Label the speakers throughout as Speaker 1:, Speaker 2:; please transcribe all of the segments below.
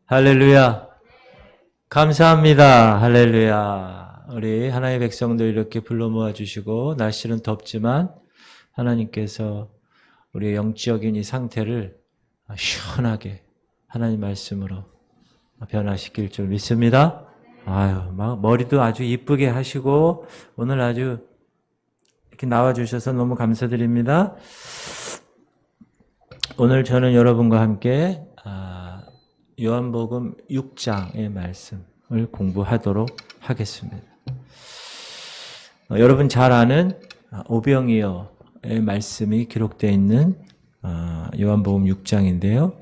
Speaker 1: 할렐루야. 감사합니다. 할렐루야. 우리 하나님의 백성들 이렇게 불러 모아주시고, 날씨는 덥지만 하나님께서 우리의 영적인 이 상태를 시원하게 하나님 말씀으로 변화시킬 줄 믿습니다. 아유, 막 머리도 아주 이쁘게 하시고, 오늘 아주 이렇게 나와주셔서 너무 감사드립니다. 오늘 저는 여러분과 함께 요한복음 6장의 말씀을 공부하도록 하겠습니다. 여러분 잘 아는 오병이어의 말씀이 기록되어 있는 요한복음 6장인데요.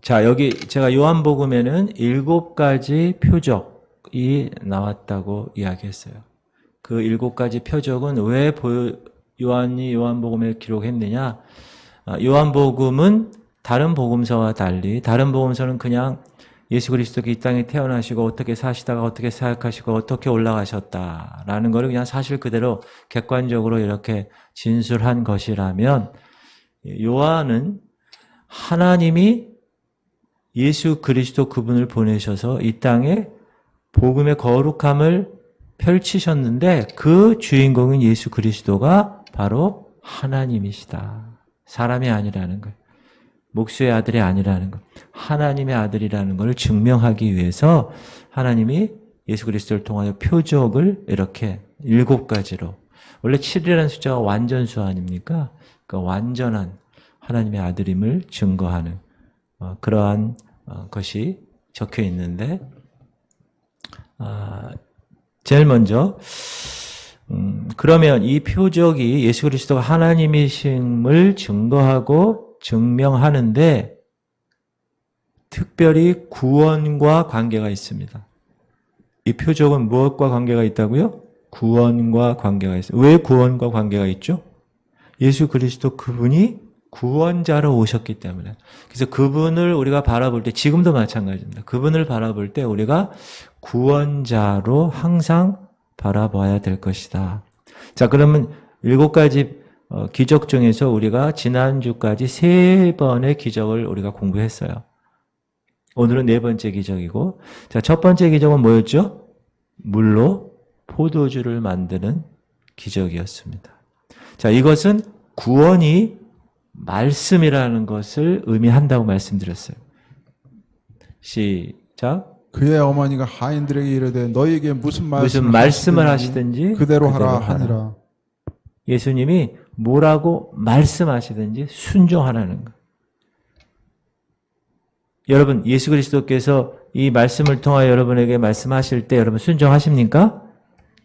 Speaker 1: 자, 여기 제가 요한복음에는 7가지 표적이 나왔다고 이야기했어요. 그 7가지 표적은 왜 요한이 요한복음에 기록했느냐? 요한복음은 다른 복음서와 달리, 다른 복음서는 그냥 예수 그리스도가 이 땅에 태어나시고 어떻게 사시다가 어떻게 사역하시고 어떻게 올라가셨다라는 것을 그냥 사실 그대로 객관적으로 이렇게 진술한 것이라면, 요한은 하나님이 예수 그리스도 그분을 보내셔서 이 땅에 복음의 거룩함을 펼치셨는데, 그 주인공인 예수 그리스도가 바로 하나님이시다. 사람이 아니라는 거예요. 목수의 아들이 아니라는 것, 하나님의 아들이라는 것을 증명하기 위해서 하나님이 예수 그리스도를 통하여 표적을 이렇게 7가지로, 원래 7이라는 숫자가 완전수 아닙니까? 그러니까 완전한 하나님의 아들임을 증거하는 그러한 것이 적혀 있는데, 제일 먼저 그러면 이 표적이 예수 그리스도가 하나님이심을 증거하고 증명하는데 특별히 구원과 관계가 있습니다. 이 표적은 무엇과 관계가 있다고요? 구원과 관계가 있어요. 왜 구원과 관계가 있죠? 예수 그리스도 그분이 구원자로 오셨기 때문에. 그래서 그분을 우리가 바라볼 때, 지금도 마찬가지입니다. 그분을 바라볼 때 우리가 구원자로 항상 바라봐야 될 것이다. 자, 그러면 7가지 기적 중에서 우리가 지난주까지 3번의 기적을 우리가 공부했어요. 오늘은 4번째 기적이고, 자, 첫 번째 기적은 뭐였죠? 물로 포도주를 만드는 기적이었습니다. 자, 이것은 구원이 말씀이라는 것을 의미한다고 말씀드렸어요. 시작.
Speaker 2: 그의 어머니가 하인들에게 이르되 너희에게 무슨
Speaker 1: 말씀을 하시든지
Speaker 2: 그대로 하라 하니라.
Speaker 1: 예수님이 뭐라고 말씀하시든지 순종하라는 것. 여러분, 예수 그리스도께서 이 말씀을 통하여 여러분에게 말씀하실 때 여러분 순종하십니까?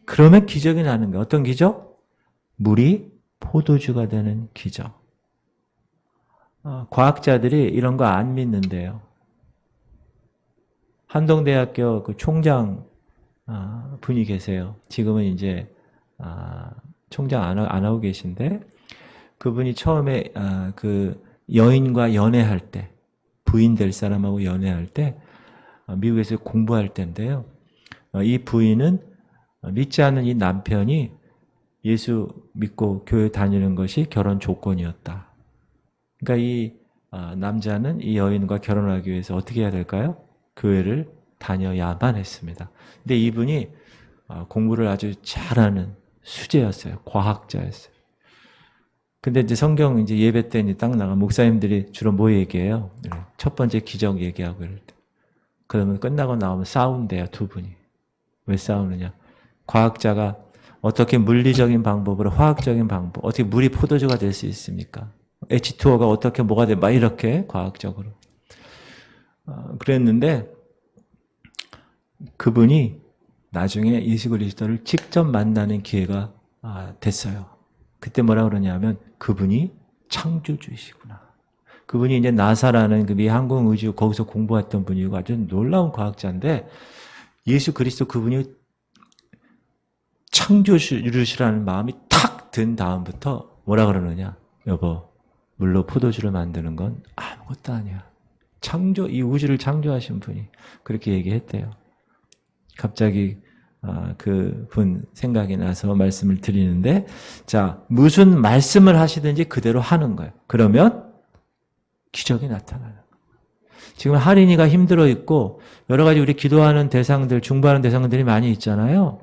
Speaker 1: 그러면 기적이 나는 거예요. 어떤 기적? 물이 포도주가 되는 기적. 과학자들이 이런 거 안 믿는데요. 한동대학교 그 총장 분이 계세요. 지금은 이제 총장 안 하고 계신데, 그분이 처음에 그 여인과 연애할 때, 부인 될 사람하고 연애할 때 미국에서 공부할 때인데요. 이 부인은 믿지 않는 이 남편이 예수 믿고 교회 다니는 것이 결혼 조건이었다. 그러니까 이 남자는 이 여인과 결혼하기 위해서 어떻게 해야 될까요? 교회를 다녀야만 했습니다. 근데 이분이 공부를 아주 잘하는 수재였어요. 과학자였어요. 근데 이제 성경 이제 예배 때 딱 나가 목사님들이 주로 뭐 얘기해요? 첫 번째 기적 얘기하고 이럴 때. 그러면 끝나고 나오면 싸운대요, 두 분이. 왜 싸우느냐? 과학자가 어떻게 물리적인 방법으로, 화학적인 방법, 어떻게 물이 포도주가 될 수 있습니까? H2O가 어떻게 뭐가 돼? 막 이렇게 과학적으로. 그랬는데 그분이 나중에 예수 그리스도를 직접 만나는 기회가 됐어요. 그때 뭐라 그러냐면 그분이 창조주이시구나. 그분이 이제 나사라는 그 미 항공우주 거기서 공부했던 분이고 아주 놀라운 과학자인데, 예수 그리스도 그분이 창조주시라는 마음이 탁 든 다음부터 뭐라 그러느냐? 여보, 물로 포도주를 만드는 건 아무것도 아니야. 이 우주를 창조하신 분이 그렇게 얘기했대요. 갑자기 그분 생각이 나서 말씀을 드리는데, 자, 무슨 말씀을 하시든지 그대로 하는 거예요. 그러면 기적이 나타나는 거예요. 지금 할인이가 힘들어 있고 여러 가지 우리 기도하는 대상들, 중보하는 대상들이 많이 있잖아요.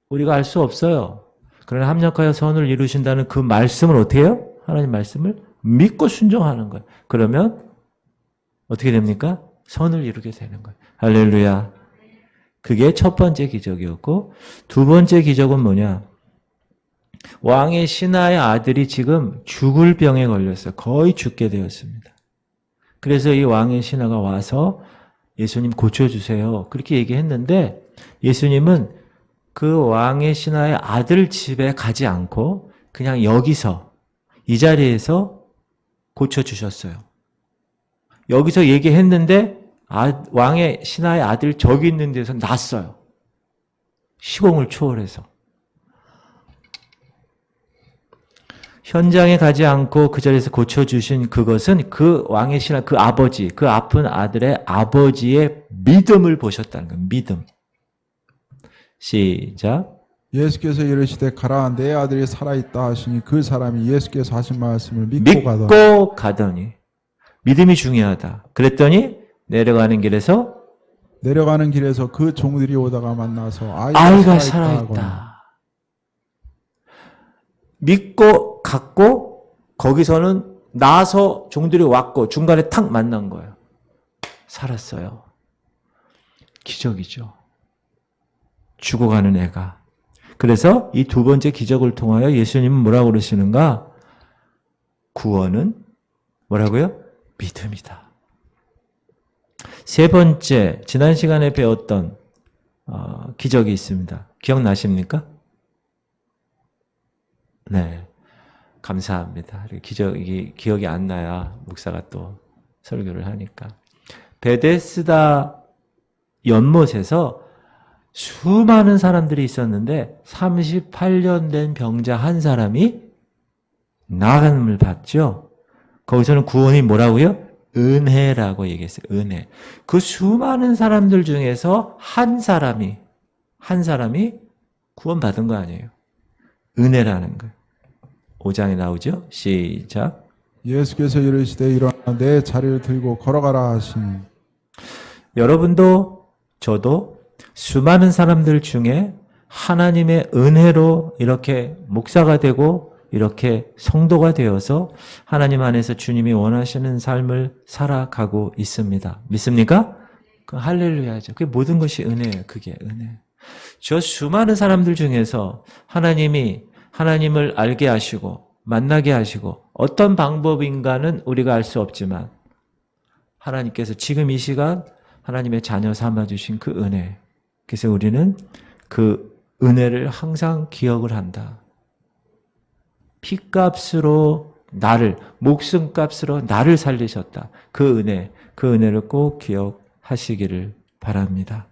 Speaker 1: 우리가 알 수 없어요. 그러나 합력하여 선을 이루신다는 그 말씀을 어떻게 해요? 하나님 말씀을 믿고 순종하는 거예요. 그러면 어떻게 됩니까? 선을 이루게 되는 거예요. 할렐루야. 그게 첫 번째 기적이었고, 두 번째 기적은 뭐냐? 왕의 신하의 아들이 지금 죽을 병에 걸렸어요. 거의 죽게 되었습니다. 그래서 이 왕의 신하가 와서 예수님 고쳐주세요. 그렇게 얘기했는데 예수님은 그 왕의 신하의 아들 집에 가지 않고 그냥 여기서 이 자리에서 고쳐주셨어요. 여기서 얘기했는데 왕의 신하의 아들 저기 있는 데서 났어요. 시공을 초월해서. 현장에 가지 않고 그 자리에서 고쳐주신 그것은 그 왕의 신하, 그 아버지, 그 아픈 아들의 아버지의 믿음을 보셨다는 거예요. 믿음. 시작.
Speaker 2: 예수께서 이르시되 가라 내 아들이 살아있다 하시니 그 사람이 예수께서 하신 말씀을 믿고
Speaker 1: 가더니 믿음이 중요하다. 그랬더니 내려가는 길에서
Speaker 2: 그 종들이 오다가 만나서
Speaker 1: 아이가 살아있다. 믿고 갔고 거기서는 나서 종들이 왔고 중간에 탁 만난 거예요. 살았어요. 기적이죠. 죽어가는 애가. 그래서 이 두 번째 기적을 통하여 예수님은 뭐라고 그러시는가? 구원은 뭐라고요? 믿음이다. 세 번째, 지난 시간에 배웠던 기적이 있습니다. 기억나십니까? 네. 감사합니다. 기억이 안 나야 목사가 또 설교를 하니까. 베데스다 연못에서 수많은 사람들이 있었는데 38년 된 병자 한 사람이 나감을 받죠. 거기서는 구원이 뭐라고요? 은혜라고 얘기했어요. 은혜. 그 수많은 사람들 중에서 한 사람이 구원받은 거 아니에요. 은혜라는 거예요. 5장에 나오죠. 시작.
Speaker 2: 예수께서 이르시되 일어나 내 자리를 들고 걸어가라 하시니.
Speaker 1: 여러분도 저도 수많은 사람들 중에 하나님의 은혜로 이렇게 목사가 되고 이렇게 성도가 되어서 하나님 안에서 주님이 원하시는 삶을 살아가고 있습니다. 믿습니까? 그 할렐루야죠. 그게 모든 것이 은혜예요. 그게 은혜. 저 수많은 사람들 중에서 하나님이 하나님을 알게 하시고 만나게 하시고 어떤 방법인가는 우리가 알 수 없지만 하나님께서 지금 이 시간 하나님의 자녀 삼아주신 그 은혜. 그래서 우리는 그 은혜를 항상 기억을 한다. 피값으로 목숨값으로 나를 살리셨다. 그 은혜를 꼭 기억하시기를 바랍니다.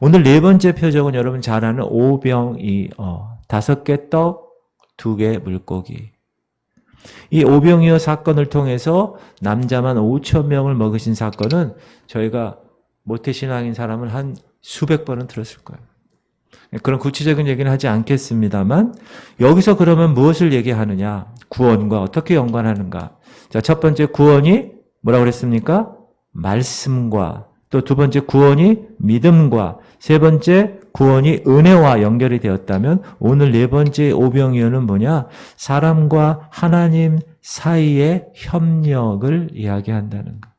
Speaker 1: 오늘 네 번째 표적은 여러분 잘 아는 오병이어, 5개 떡, 2개 물고기. 이 오병이어 사건을 통해서 남자만 5,000명을 먹으신 사건은 저희가 모태신앙인 사람은 한 수백 번은 들었을 거예요. 그런 구체적인 얘기는 하지 않겠습니다만 여기서 그러면 무엇을 얘기하느냐? 구원과 어떻게 연관하는가? 자, 첫 번째 구원이 뭐라고 그랬습니까? 말씀과, 또 두 번째 구원이 믿음과, 세 번째 구원이 은혜와 연결이 되었다면 오늘 네 번째 오병이어는 뭐냐? 사람과 하나님 사이의 협력을 이야기한다는 것.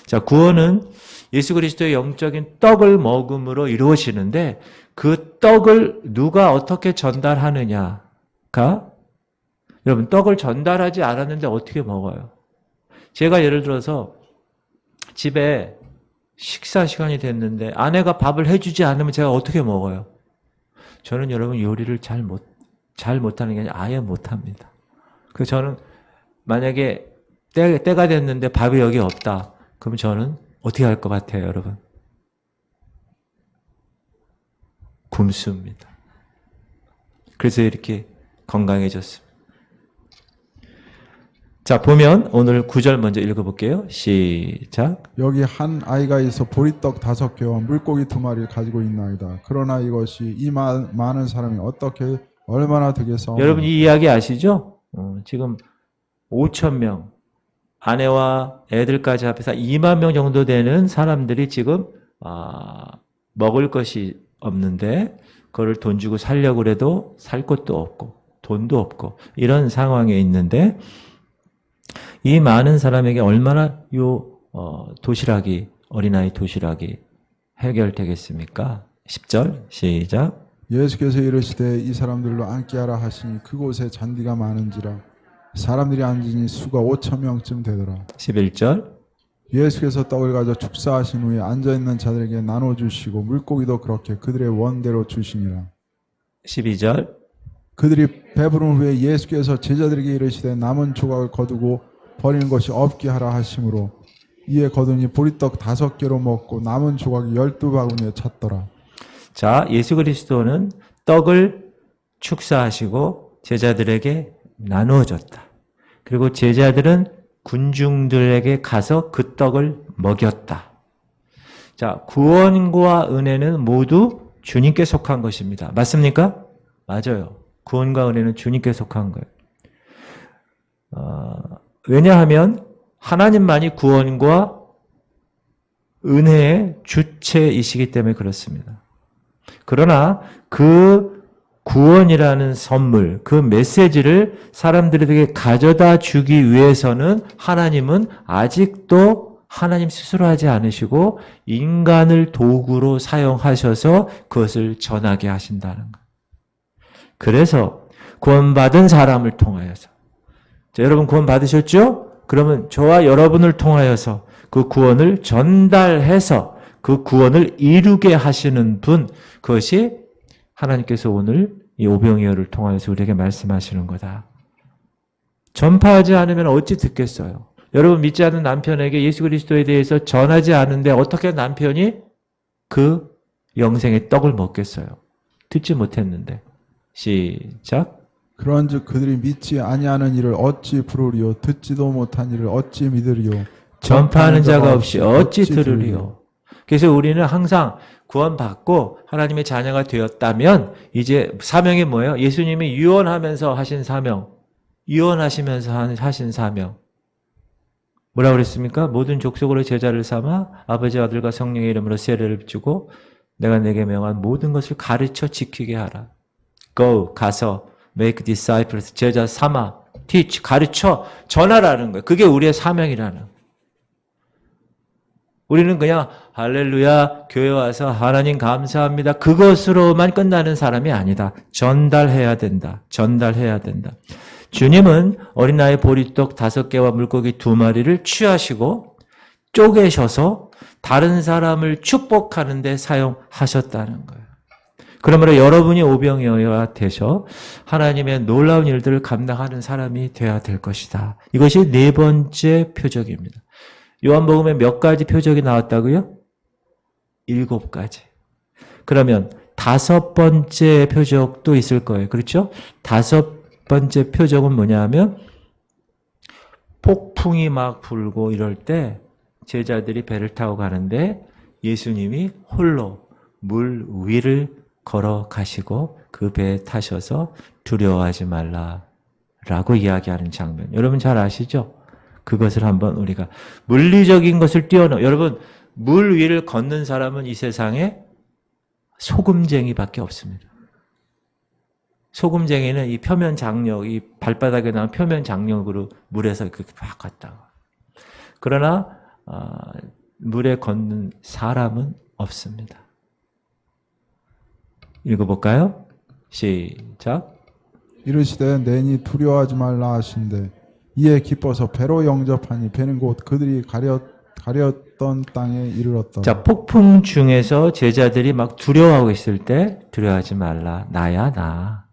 Speaker 1: 자, 구원은 예수 그리스도의 영적인 떡을 먹음으로 이루어지는데 그 떡을 누가 어떻게 전달하느냐가, 여러분 떡을 전달하지 않았는데 어떻게 먹어요? 제가 예를 들어서 집에 식사 시간이 됐는데 아내가 밥을 해주지 않으면 제가 어떻게 먹어요? 저는 여러분 요리를 잘 못하는 게 아니라 아예 못합니다. 그래서 저는 만약에 때가 됐는데 밥이 여기 없다. 그럼 저는 어떻게 할 것 같아요, 여러분? 굶습니다. 그래서 이렇게 건강해졌습니다. 자, 보면 오늘 9절 먼저 읽어볼게요. 시작.
Speaker 2: 여기 한 아이가 있어 보리떡 5개와 물고기 2마리를 가지고 있나이다. 그러나 이것이 이 많은 사람이 어떻게 얼마나 되겠어?
Speaker 1: 여러분 이 이야기 아시죠? 지금 5,000명 아내와 애들까지 합해서 2만 명 정도 되는 사람들이 지금 먹을 것이 없는데 그걸 돈 주고 살려고 그래도 살 것도 없고 돈도 없고 이런 상황에 있는데 이 많은 사람에게 얼마나 도시락이 어린아이 도시락이 해결되겠습니까? 10절 시작.
Speaker 2: 예수께서 이르시되 이 사람들로 앉게 하라 하시니 그곳에 잔디가 많은지라 사람들이 앉으니 수가 5천 명쯤 되더라.
Speaker 1: 11절.
Speaker 2: 예수께서 떡을 가져 축사하신 후에 앉아있는 자들에게 나눠주시고 물고기도 그렇게 그들의 원대로 주시니라.
Speaker 1: 12절.
Speaker 2: 그들이 배부른 후에 예수께서 제자들에게 이르시되 남은 조각을 거두고 버리는 것이 없게 하라 하심으로 이에 거두니 보리떡 5개로 먹고 남은 조각이 12바구니에 찼더라.
Speaker 1: 자, 예수 그리스도는 떡을 축사하시고 제자들에게 나누어 줬다. 그리고 제자들은 군중들에게 가서 그 떡을 먹였다. 자, 구원과 은혜는 모두 주님께 속한 것입니다. 맞습니까? 맞아요. 구원과 은혜는 주님께 속한 거예요. 왜냐하면 하나님만이 구원과 은혜의 주체이시기 때문에 그렇습니다. 그러나 그 구원이라는 선물, 그 메시지를 사람들에게 가져다 주기 위해서는 하나님은 아직도 하나님 스스로 하지 않으시고 인간을 도구로 사용하셔서 그것을 전하게 하신다는 거예요. 그래서 구원받은 사람을 통하여서 자, 여러분 구원 받으셨죠? 그러면 저와 여러분을 통하여서 그 구원을 전달해서 그 구원을 이루게 하시는 분, 그것이 하나님께서 오늘 이 오병이어를 통하여서 우리에게 말씀하시는 거다. 전파하지 않으면 어찌 듣겠어요? 여러분 믿지 않는 남편에게 예수 그리스도에 대해서 전하지 않은데 어떻게 남편이 그 영생의 떡을 먹겠어요? 듣지 못했는데. 시작.
Speaker 2: 그런즉 그들이 믿지 아니하는 일을 어찌 부르리요 듣지도 못한 일을 어찌 믿으리요
Speaker 1: 전파하는 자가 없이 어찌 들으리요. 그래서 우리는 항상 구원받고 하나님의 자녀가 되었다면 이제 사명이 뭐예요? 예수님이 유언하면서 하신 사명, 유언하시면서 하신 사명. 뭐라고 그랬습니까? 모든 족속으로 제자를 삼아 아버지와 아들과 성령의 이름으로 세례를 주고 내가 내게 명한 모든 것을 가르쳐 지키게 하라. Go, 가서 make disciples, 제자 삼아, teach, 가르쳐, 전하라는 거예요. 그게 우리의 사명이라는 거예요. 우리는 그냥 할렐루야, 교회 와서 하나님 감사합니다. 그것으로만 끝나는 사람이 아니다. 전달해야 된다. 전달해야 된다. 주님은 어린아이 보리떡 5개와 물고기 2마리를 취하시고 쪼개셔서 다른 사람을 축복하는 데 사용하셨다는 거예요. 그러므로 여러분이 오병이어가 되셔 하나님의 놀라운 일들을 감당하는 사람이 되어야 될 것이다. 이것이 4번째 표적입니다. 요한복음에 몇 가지 표적이 나왔다고요? 7가지. 그러면 5번째 표적도 있을 거예요. 그렇죠? 5번째 표적은 뭐냐 하면 폭풍이 막 불고 이럴 때 제자들이 배를 타고 가는데 예수님이 홀로 물 위를 걸어가시고 그 배에 타셔서 두려워하지 말라라고 이야기하는 장면. 여러분 잘 아시죠? 그것을 한번 우리가 물리적인 것을 여러분 물 위를 걷는 사람은 이 세상에 소금쟁이밖에 없습니다. 소금쟁이는 이 표면 장력, 이 발바닥에 나온 표면 장력으로 물에서 그렇게 막 갔다가. 그러나 물에 걷는 사람은 없습니다. 읽어볼까요? 시작.
Speaker 2: 이르시되 내니 두려워하지 말라 하신대 이에 기뻐서 배로 영접하니 배는 곧 그들이 가렸던 땅에 이르렀더라.
Speaker 1: 자, 폭풍 중에서 제자들이 막 두려워하고 있을 때 두려워하지 말라. 나야 나.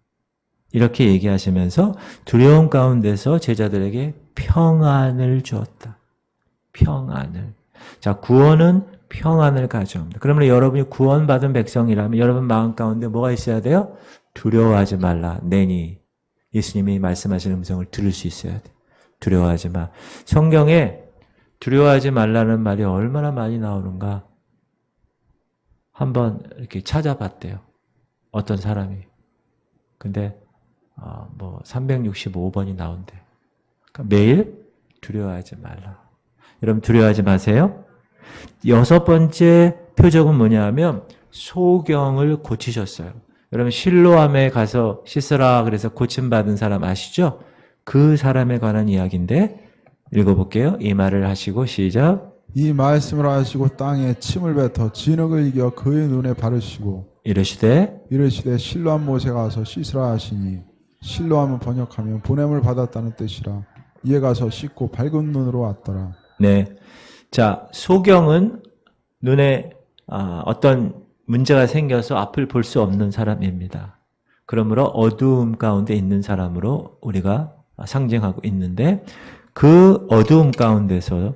Speaker 1: 이렇게 얘기하시면서 두려움 가운데서 제자들에게 평안을 주었다. 평안을. 자, 구원은 평안을 가져옵니다. 그러면 여러분이 구원받은 백성이라면 여러분 마음 가운데 뭐가 있어야 돼요? 두려워하지 말라. 내니 예수님이 말씀하시는 음성을 들을 수 있어야 돼. 두려워하지 마. 성경에 두려워하지 말라는 말이 얼마나 많이 나오는가 한번 이렇게 찾아봤대요. 어떤 사람이. 근데 365번이 나온대. 그러니까 매일 두려워하지 말라. 여러분 두려워하지 마세요. 6번째 표적은 뭐냐면 소경을 고치셨어요. 여러분 실로암에 가서 씻으라 그래서 고침받은 사람 아시죠? 그 사람에 관한 이야기인데 읽어볼게요. 이 말을 하시고 시작.
Speaker 2: 이 말씀을 하시고 땅에 침을 뱉어 진흙을 이겨 그의 눈에 바르시고
Speaker 1: 이르시되
Speaker 2: 실로암 못에 가서 씻으라 하시니 실로암은 번역하면 보냄을 받았다는 뜻이라. 이에 가서 씻고 밝은 눈으로 왔더라.
Speaker 1: 네. 자, 소경은 눈에 어떤 문제가 생겨서 앞을 볼 수 없는 사람입니다. 그러므로 어두움 가운데 있는 사람으로 우리가 상징하고 있는데 그 어두움 가운데서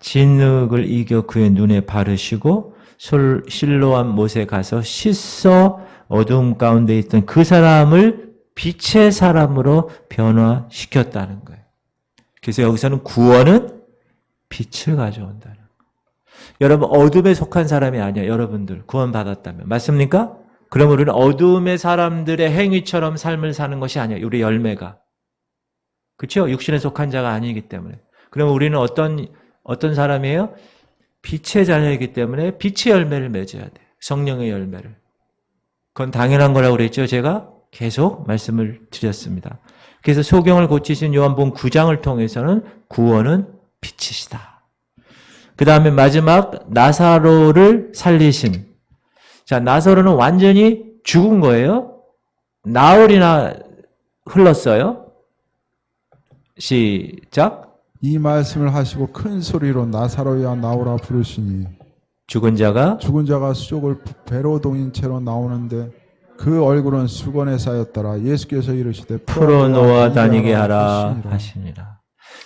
Speaker 1: 진흙을 이겨 그의 눈에 바르시고 실로암 못에 가서 씻어 어두움 가운데 있던 그 사람을 빛의 사람으로 변화시켰다는 거예요. 그래서 여기서는 구원은 빛을 가져온다는 거예요. 여러분 어둠에 속한 사람이 아니야. 여러분들 구원받았다면. 맞습니까? 그럼 우리는 어둠의 사람들의 행위처럼 삶을 사는 것이 아니야. 우리 열매가. 그렇죠? 육신에 속한 자가 아니기 때문에. 그럼 우리는 어떤 사람이에요? 빛의 자녀이기 때문에 빛의 열매를 맺어야 돼. 성령의 열매를. 그건 당연한 거라고 그랬죠. 제가 계속 말씀을 드렸습니다. 그래서 소경을 고치신 요한복음 9장을 통해서는 구원은 빛이시다. 그 다음에 마지막 나사로를 살리신. 자, 나사로는 완전히 죽은 거예요. 나흘이나 흘렀어요. 시작.
Speaker 2: 이 말씀을 하시고 큰 소리로 나사로야 나오라 부르시니
Speaker 1: 죽은 자가
Speaker 2: 수족을 배로 동인 채로 나오는데 그 얼굴은 수건에 쌓였더라. 예수께서 이르시되
Speaker 1: 풀어놓아 다니게 하라 하시니라.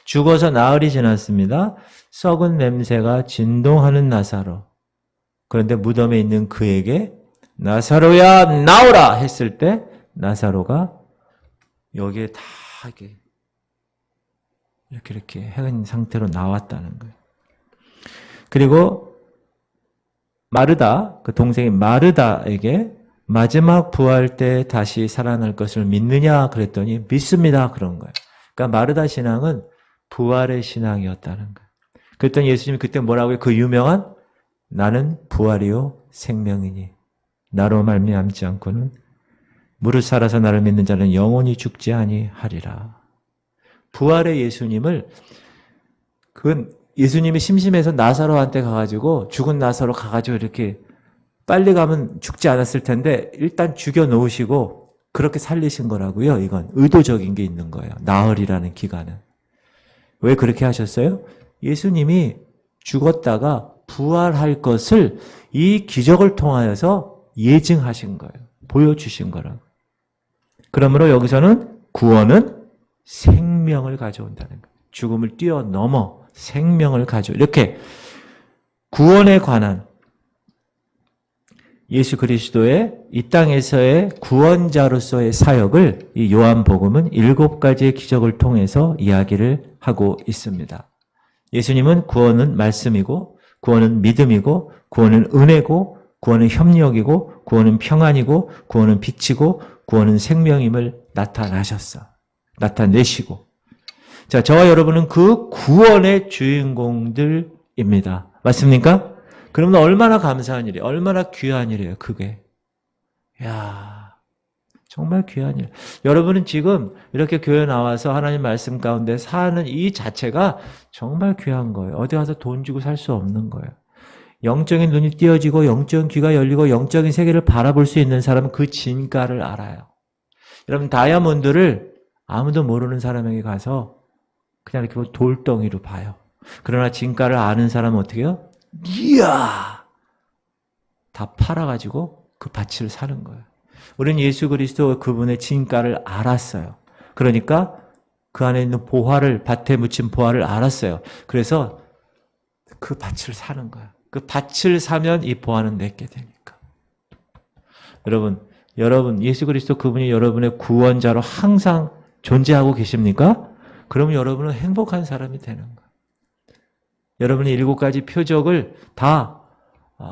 Speaker 1: 죽어서 나흘이 지났습니다. 썩은 냄새가 진동하는 나사로. 그런데 무덤에 있는 그에게 나사로야 나오라 했을 때 나사로가 여기에 다 이렇게 해인 상태로 나왔다는 거예요. 그리고 마르다, 그 동생이 마르다에게 마지막 부활 때 다시 살아날 것을 믿느냐 그랬더니 믿습니다 그런 거예요. 그러니까 마르다 신앙은 부활의 신앙이었다는 거예요. 그랬더니 예수님이 그때 뭐라고요? 그 유명한 나는 부활이요 생명이니 나로 말미암지 않고는 무릇 살아서 나를 믿는 자는 영원히 죽지 아니하리라. 부활의 예수님을 예수님이 심심해서 나사로한테 가가지고 죽은 나사로 가가지고 이렇게 빨리 가면 죽지 않았을 텐데 일단 죽여 놓으시고 그렇게 살리신 거라고요. 이건 의도적인 게 있는 거예요. 나흘이라는 기간은. 왜 그렇게 하셨어요? 예수님이 죽었다가 부활할 것을 이 기적을 통하여서 예증하신 거예요. 보여주신 거라고. 그러므로 여기서는 구원은 생명을 가져온다는 거예요. 죽음을 뛰어넘어 생명을 이렇게 구원에 관한 예수 그리스도의 이 땅에서의 구원자로서의 사역을 이 요한복음은 7가지의 기적을 통해서 이야기를 하고 있습니다. 예수님은 구원은 말씀이고 구원은 믿음이고 구원은 은혜고 구원은 협력이고 구원은 평안이고 구원은 빛이고 구원은 생명임을 나타내시고 자, 저와 여러분은 그 구원의 주인공들입니다. 맞습니까? 그러면 얼마나 감사한 일이에요. 얼마나 귀한 일이에요. 그게. 야, 정말 귀한 일. 여러분은 지금 이렇게 교회 나와서 하나님 말씀 가운데 사는 이 자체가 정말 귀한 거예요. 어디 가서 돈 주고 살 수 없는 거예요. 영적인 눈이 띄어지고 영적인 귀가 열리고 영적인 세계를 바라볼 수 있는 사람은 그 진가를 알아요. 여러분 다이아몬드를 아무도 모르는 사람에게 가서 그냥 이렇게 돌덩이로 봐요. 그러나 진가를 아는 사람은 어떻게 해요? 이야! 다 팔아가지고 그 가치를 사는 거예요. 우리는 예수 그리스도 그분의 진가를 알았어요. 그러니까 그 안에 있는 보화를, 밭에 묻힌 보화를 알았어요. 그래서 그 밭을 사는 거예요. 그 밭을 사면 이 보화는 내게 되니까. 여러분, 예수 그리스도 그분이 여러분의 구원자로 항상 존재하고 계십니까? 그러면 여러분은 행복한 사람이 되는 거예요. 여러분이 7가지 표적을 다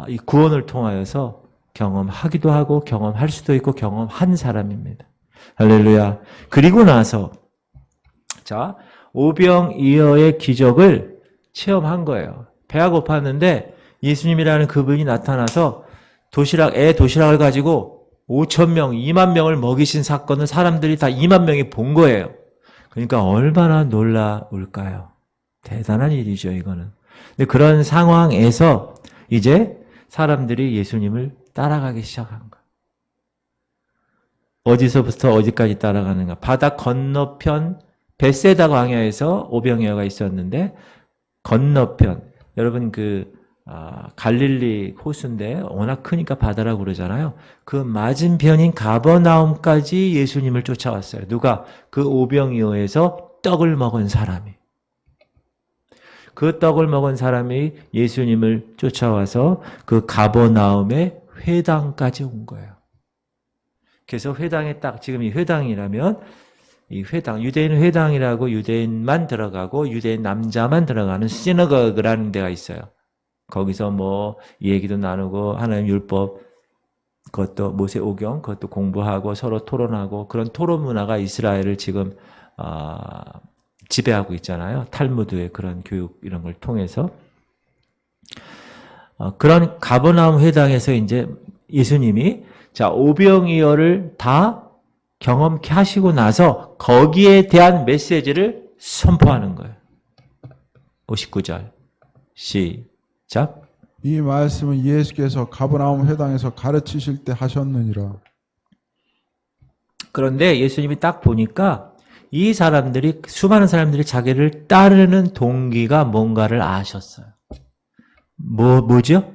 Speaker 1: 이 구원을 통하여서 경험하기도 하고 경험할 수도 있고 경험한 사람입니다. 할렐루야. 그리고 나서 자, 오병이어의 기적을 체험한 거예요. 배가 고팠는데 예수님이라는 그분이 나타나서 도시락을 가지고 5천 명, 2만 명을 먹이신 사건을 사람들이 다 2만 명이 본 거예요. 그러니까 얼마나 놀라울까요? 대단한 일이죠, 이거는. 근데 그런 상황에서 이제 사람들이 예수님을 따라가기 시작한 거예요. 어디서부터 어디까지 따라가는가? 바다 건너편 벳세다 광야에서 오병이어가 있었는데 건너편, 여러분 갈릴리 호수인데 워낙 크니까 바다라고 그러잖아요. 그 맞은편인 가버나움까지 예수님을 쫓아왔어요. 누가? 그 오병이어에서 떡을 먹은 사람이. 그 떡을 먹은 사람이 예수님을 쫓아와서 그 가버나움의 회당까지 온 거예요. 그래서 회당에 딱 지금 이 회당이라면 이 회당, 유대인 회당이라고 유대인만 들어가고 유대인 남자만 들어가는 시너거그라는 데가 있어요. 거기서 이 얘기도 나누고 하나님 율법, 그것도 모세 오경, 그것도 공부하고 서로 토론하고 그런 토론 문화가 이스라엘을 지금 지배하고 있잖아요. 탈무드의 그런 교육 이런 걸 통해서 그런 가버나움 회당에서 이제 예수님이 오병이어를 다 경험케 하시고 나서 거기에 대한 메시지를 선포하는 거예요. 59절 시작.
Speaker 2: 이 말씀은 예수께서 가버나움 회당에서 가르치실 때 하셨느니라.
Speaker 1: 그런데 예수님이 딱 보니까 이 사람들이, 수많은 사람들이 자기를 따르는 동기가 뭔가를 아셨어요. 뭐죠?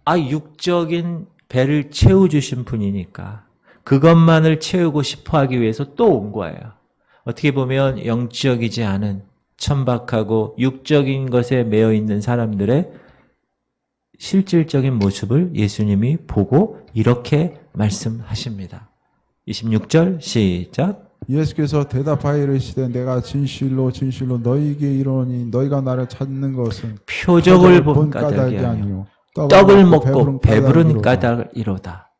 Speaker 1: 육적인 배를 채워주신 분이니까 그것만을 채우고 싶어 하기 위해서 또 온 거예요. 어떻게 보면 영적이지 않은 천박하고 육적인 것에 매여 있는 사람들의 실질적인 모습을 예수님이 보고 이렇게 말씀하십니다. 26절 시작.
Speaker 2: 예수께서 대답하여 이르시되 내가 진실로 진실로 너희에게 이르노니 너희가 나를 찾는 것은
Speaker 1: 표적을 본 까닭이 아니요 떡을 먹고 배부른 까닭이로다.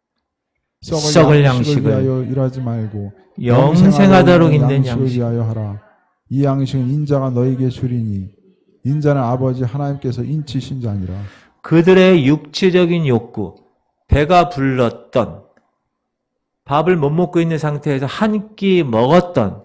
Speaker 1: 썩을 양식을
Speaker 2: 위하여 일하지 말고
Speaker 1: 영생하도록 있는 양식을
Speaker 2: 위하여 하라. 이 양식은 인자가 너희에게 주리니 인자는 아버지 하나님께서 인치신 자니라.
Speaker 1: 그들의 육체적인 욕구, 배가 불렀던, 밥을 못 먹고 있는 상태에서 한 끼 먹었던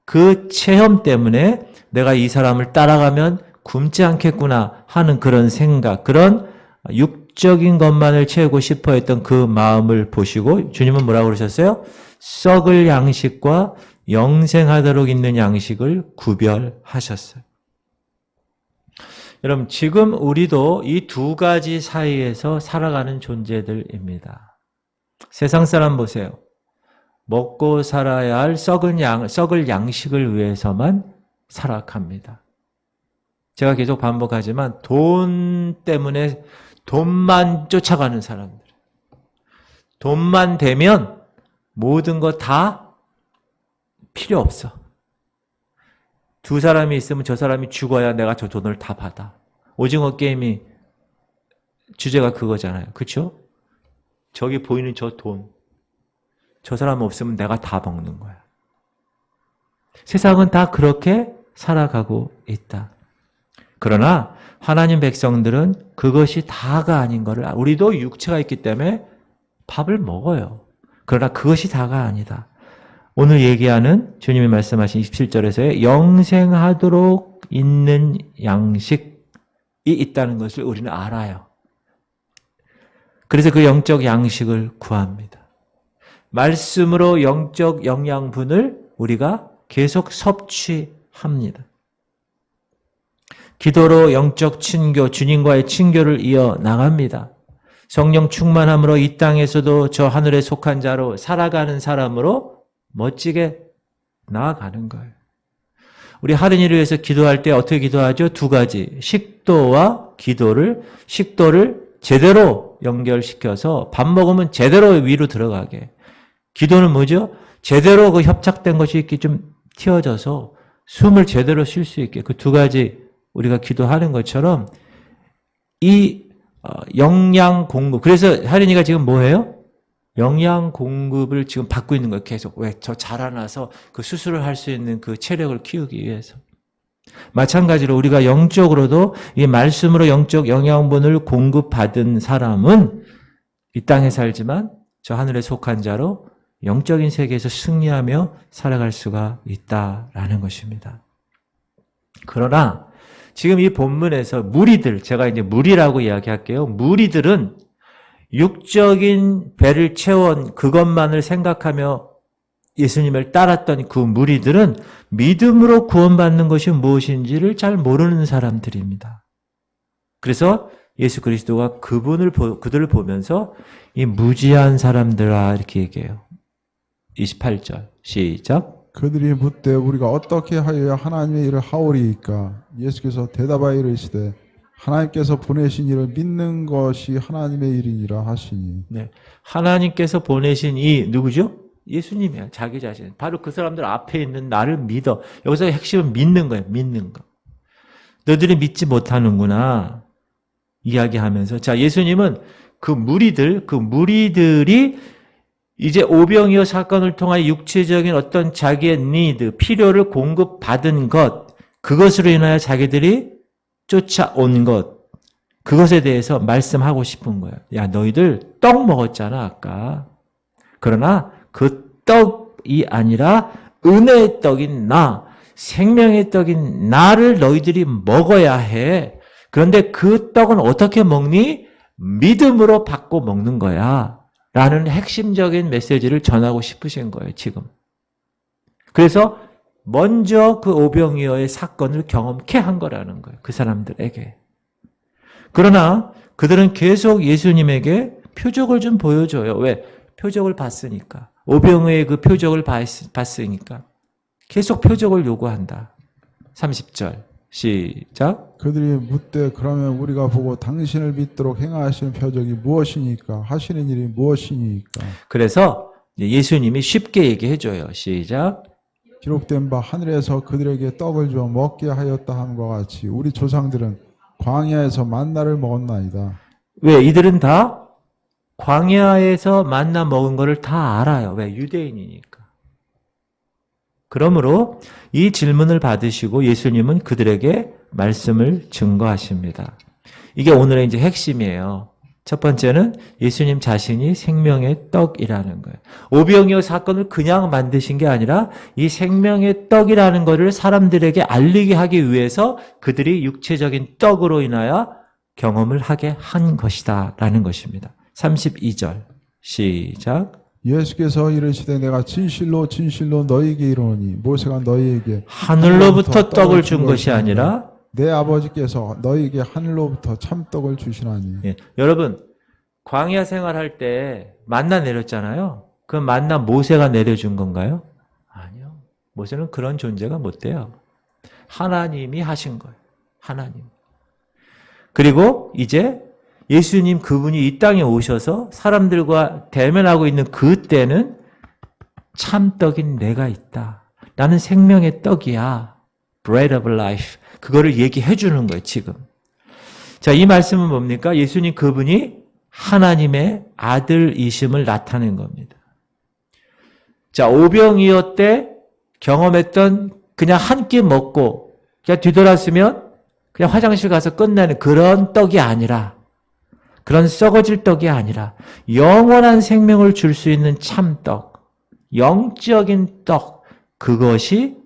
Speaker 1: 그 체험 때문에 내가 이 사람을 따라가면 굶지 않겠구나 하는 그런 생각, 그런 육적인 것만을 채우고 싶어 했던 그 마음을 보시고 주님은 뭐라고 그러셨어요? 썩을 양식과 영생하도록 있는 양식을 구별하셨어요. 여러분, 지금 우리도 이 두 가지 사이에서 살아가는 존재들입니다. 세상 사람 보세요. 먹고 살아야 할 썩을 양식을 위해서만 살아갑니다. 제가 계속 반복하지만 돈 때문에 돈만 쫓아가는 사람들. 돈만 되면 모든 거 다 필요 없어. 두 사람이 있으면 저 사람이 죽어야 내가 저 돈을 다 받아. 오징어 게임이 주제가 그거잖아요. 그렇죠? 저기 보이는 저 돈. 저 사람 없으면 내가 다 먹는 거야. 세상은 다 그렇게 살아가고 있다. 그러나 하나님 백성들은 그것이 다가 아닌 거를, 우리도 육체가 있기 때문에 밥을 먹어요. 그러나 그것이 다가 아니다. 오늘 얘기하는 주님이 말씀하신 27절에서의 영생하도록 있는 양식이 있다는 것을 우리는 알아요. 그래서 그 영적 양식을 구합니다. 말씀으로 영적 영양분을 우리가 계속 섭취합니다. 기도로 영적 친교, 주님과의 친교를 이어나갑니다. 성령 충만함으로 이 땅에서도 저 하늘에 속한 자로 살아가는 사람으로 멋지게 나아가는 거예요. 우리 하느니를 위해서 기도할 때 어떻게 기도하죠? 두 가지. 식도와 식도를 제대로 연결시켜서 밥 먹으면 제대로 위로 들어가게. 기도는 뭐죠? 제대로 그 협착된 것이 이렇게 좀 튀어져서 숨을 제대로 쉴 수 있게. 그 두 가지 우리가 기도하는 것처럼 이 영양 공급. 그래서 하느니가 지금 뭐예요? 영양 공급을 지금 받고 있는 거예요. 계속. 왜? 저 자라나서 그 수술을 할 수 있는 그 체력을 키우기 위해서. 마찬가지로 우리가 영적으로도 이 말씀으로 영적 영양분을 공급받은 사람은 이 땅에 살지만 저 하늘에 속한 자로 영적인 세계에서 승리하며 살아갈 수가 있다라는 것입니다. 그러나 지금 이 본문에서 무리들, 제가 이제 무리라고 이야기할게요. 무리들은 육적인 배를 채운 그것만을 생각하며 예수님을 따랐던 그 무리들은 믿음으로 구원받는 것이 무엇인지를 잘 모르는 사람들입니다. 그래서 예수 그리스도가 그들을 보면서 이 무지한 사람들아 이렇게 얘기해요. 28절 시작.
Speaker 2: 그들이 묻되 우리가 어떻게 하여야 하나님의 일을 하오리이까? 예수께서 대답하여 이르시되 하나님께서 보내신 일을 믿는 것이 하나님의 일이니라 하시니.
Speaker 1: 네, 하나님께서 보내신 이 누구죠? 예수님이야. 자기 자신. 바로 그 사람들 앞에 있는 나를 믿어. 여기서 핵심은 믿는 거예요. 믿는 거. 너희들이 믿지 못하는구나. 이야기하면서 자, 예수님은 그 무리들이 이제 오병이어 사건을 통하여 육체적인 어떤 자기의 니드, 필요를 공급받은 것, 그것으로 인하여 자기들이 쫓아온 것, 그것에 대해서 말씀하고 싶은 거예요. 야, 너희들 떡 먹었잖아, 아까. 그러나 그 떡이 아니라 은혜의 떡인 나, 생명의 떡인 나를 너희들이 먹어야 해. 그런데 그 떡은 어떻게 먹니? 믿음으로 받고 먹는 거야. 라는 핵심적인 메시지를 전하고 싶으신 거예요, 지금. 그래서 먼저 그 오병이어의 사건을 경험케 한 거라는 거예요, 그 사람들에게. 그러나 그들은 계속 예수님에게 표적을 좀 보여줘요. 왜? 표적을 봤으니까. 오병이어의 그 표적을 봤으니까. 계속 표적을 요구한다. 30절 시작.
Speaker 2: 그들이 묻되 그러면 우리가 보고 당신을 믿도록 행하시는 표적이 무엇이니까? 하시는 일이 무엇이니까?
Speaker 1: 그래서 예수님이 쉽게 얘기해 줘요. 시작.
Speaker 2: 기록된 바 하늘에서 그들에게 떡을 주어 먹게 하였다 함과 같이 우리 조상들은 광야에서 만나를 먹었나이다.
Speaker 1: 왜? 이들은 다 광야에서 만나 먹은 거를 다 알아요. 왜? 유대인이니까. 그러므로 이 질문을 받으시고 예수님은 그들에게 말씀을 증거하십니다. 이게 오늘의 이제 핵심이에요. 첫 번째는 예수님 자신이 생명의 떡이라는 거예요. 오병이어 사건을 그냥 만드신 게 아니라 이 생명의 떡이라는 것을 사람들에게 알리게 하기 위해서 그들이 육체적인 떡으로 인하여 경험을 하게 한 것이다 라는 것입니다. 32절 시작.
Speaker 2: 예수께서 이르시되 내가 진실로 진실로 너희에게 이르노니 모세가 너희에게
Speaker 1: 하늘로부터 떡을 준 것이 아니라
Speaker 2: 내 아버지께서 너희에게 하늘로부터 참떡을 주시나니.
Speaker 1: 예, 여러분 광야 생활할 때 만나 내렸잖아요. 그 만나 모세가 내려준 건가요? 아니요. 모세는 그런 존재가 못 돼요. 하나님이 하신 거예요. 하나님. 그리고 이제 예수님 그분이 이 땅에 오셔서 사람들과 대면하고 있는 그때는 참떡인 내가 있다. 나는 생명의 떡이야. Bread of life. 그거를 얘기해 주는 거예요, 지금. 자, 이 말씀은 뭡니까? 예수님 그분이 하나님의 아들이심을 나타낸 겁니다. 자, 오병이어 때 경험했던 그냥 한 끼 먹고 그냥 뒤돌았으면 그냥 화장실 가서 끝나는 그런 떡이 아니라 그런 썩어질 떡이 아니라 영원한 생명을 줄 수 있는 참떡, 영적인 떡, 그것이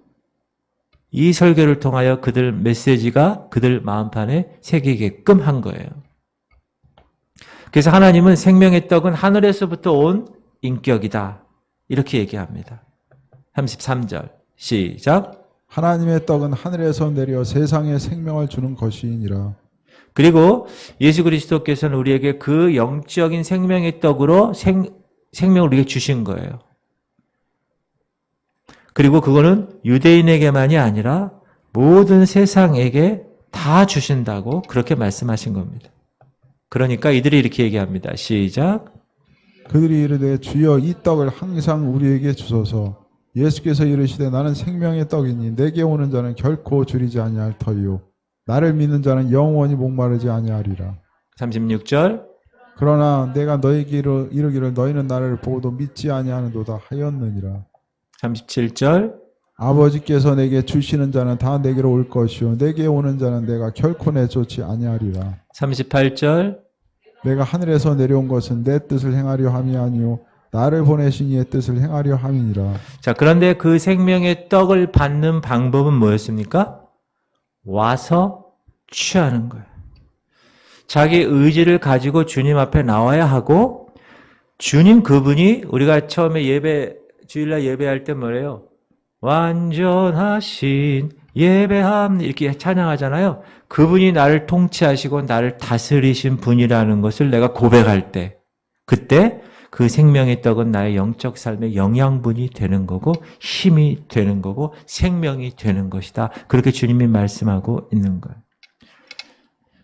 Speaker 1: 이 설교를 통하여 그들 메시지가 그들 마음판에 새기게끔 한 거예요. 그래서 하나님은 생명의 떡은 하늘에서부터 온 인격이다. 이렇게 얘기합니다. 33절 시작.
Speaker 2: 하나님의 떡은 하늘에서 내려 세상에 생명을 주는 것이니라.
Speaker 1: 그리고 예수 그리스도께서는 우리에게 그 영적인 생명의 떡으로 생명을 우리에게 주신 거예요. 그리고 그거는 유대인에게만이 아니라 모든 세상에게 다 주신다고 그렇게 말씀하신 겁니다. 그러니까 이들이 이렇게 얘기합니다. 시작.
Speaker 2: 그들이 이르되 주여 이 떡을 항상 우리에게 주소서. 예수께서 이르시되 나는 생명의 떡이니 내게 오는 자는 결코 줄이지 아니할 터이요 나를 믿는 자는 영원히 목마르지 아니하리라.
Speaker 1: 36절
Speaker 2: 그러나 내가 너에게 이르기를 너희는 나를 보고도 믿지 아니하는도다 하였느니라.
Speaker 1: 37절.
Speaker 2: 아버지께서 내게 주시는 자는 다 내게로 올 것이요 내게 오는 자는 내가 결코 내쫓지 아니하리라.
Speaker 1: 38절.
Speaker 2: 내가 하늘에서 내려온 것은 내 뜻을 행하려 함이 아니요 나를 보내신 이의 뜻을 행하려 함이니라.
Speaker 1: 자, 그런데 그 생명의 떡을 받는 방법은 뭐였습니까? 와서 취하는 거예요. 자기 의지를 가지고 주님 앞에 나와야 하고, 주님 그분이 우리가 처음에 주일날 예배할 때 뭐래요? 완전하신 예배함 이렇게 찬양하잖아요. 그분이 나를 통치하시고 나를 다스리신 분이라는 것을 내가 고백할 때, 그때 그 생명의 떡은 나의 영적 삶의 영양분이 되는 거고 힘이 되는 거고 생명이 되는 것이다. 그렇게 주님이 말씀하고 있는 거예요.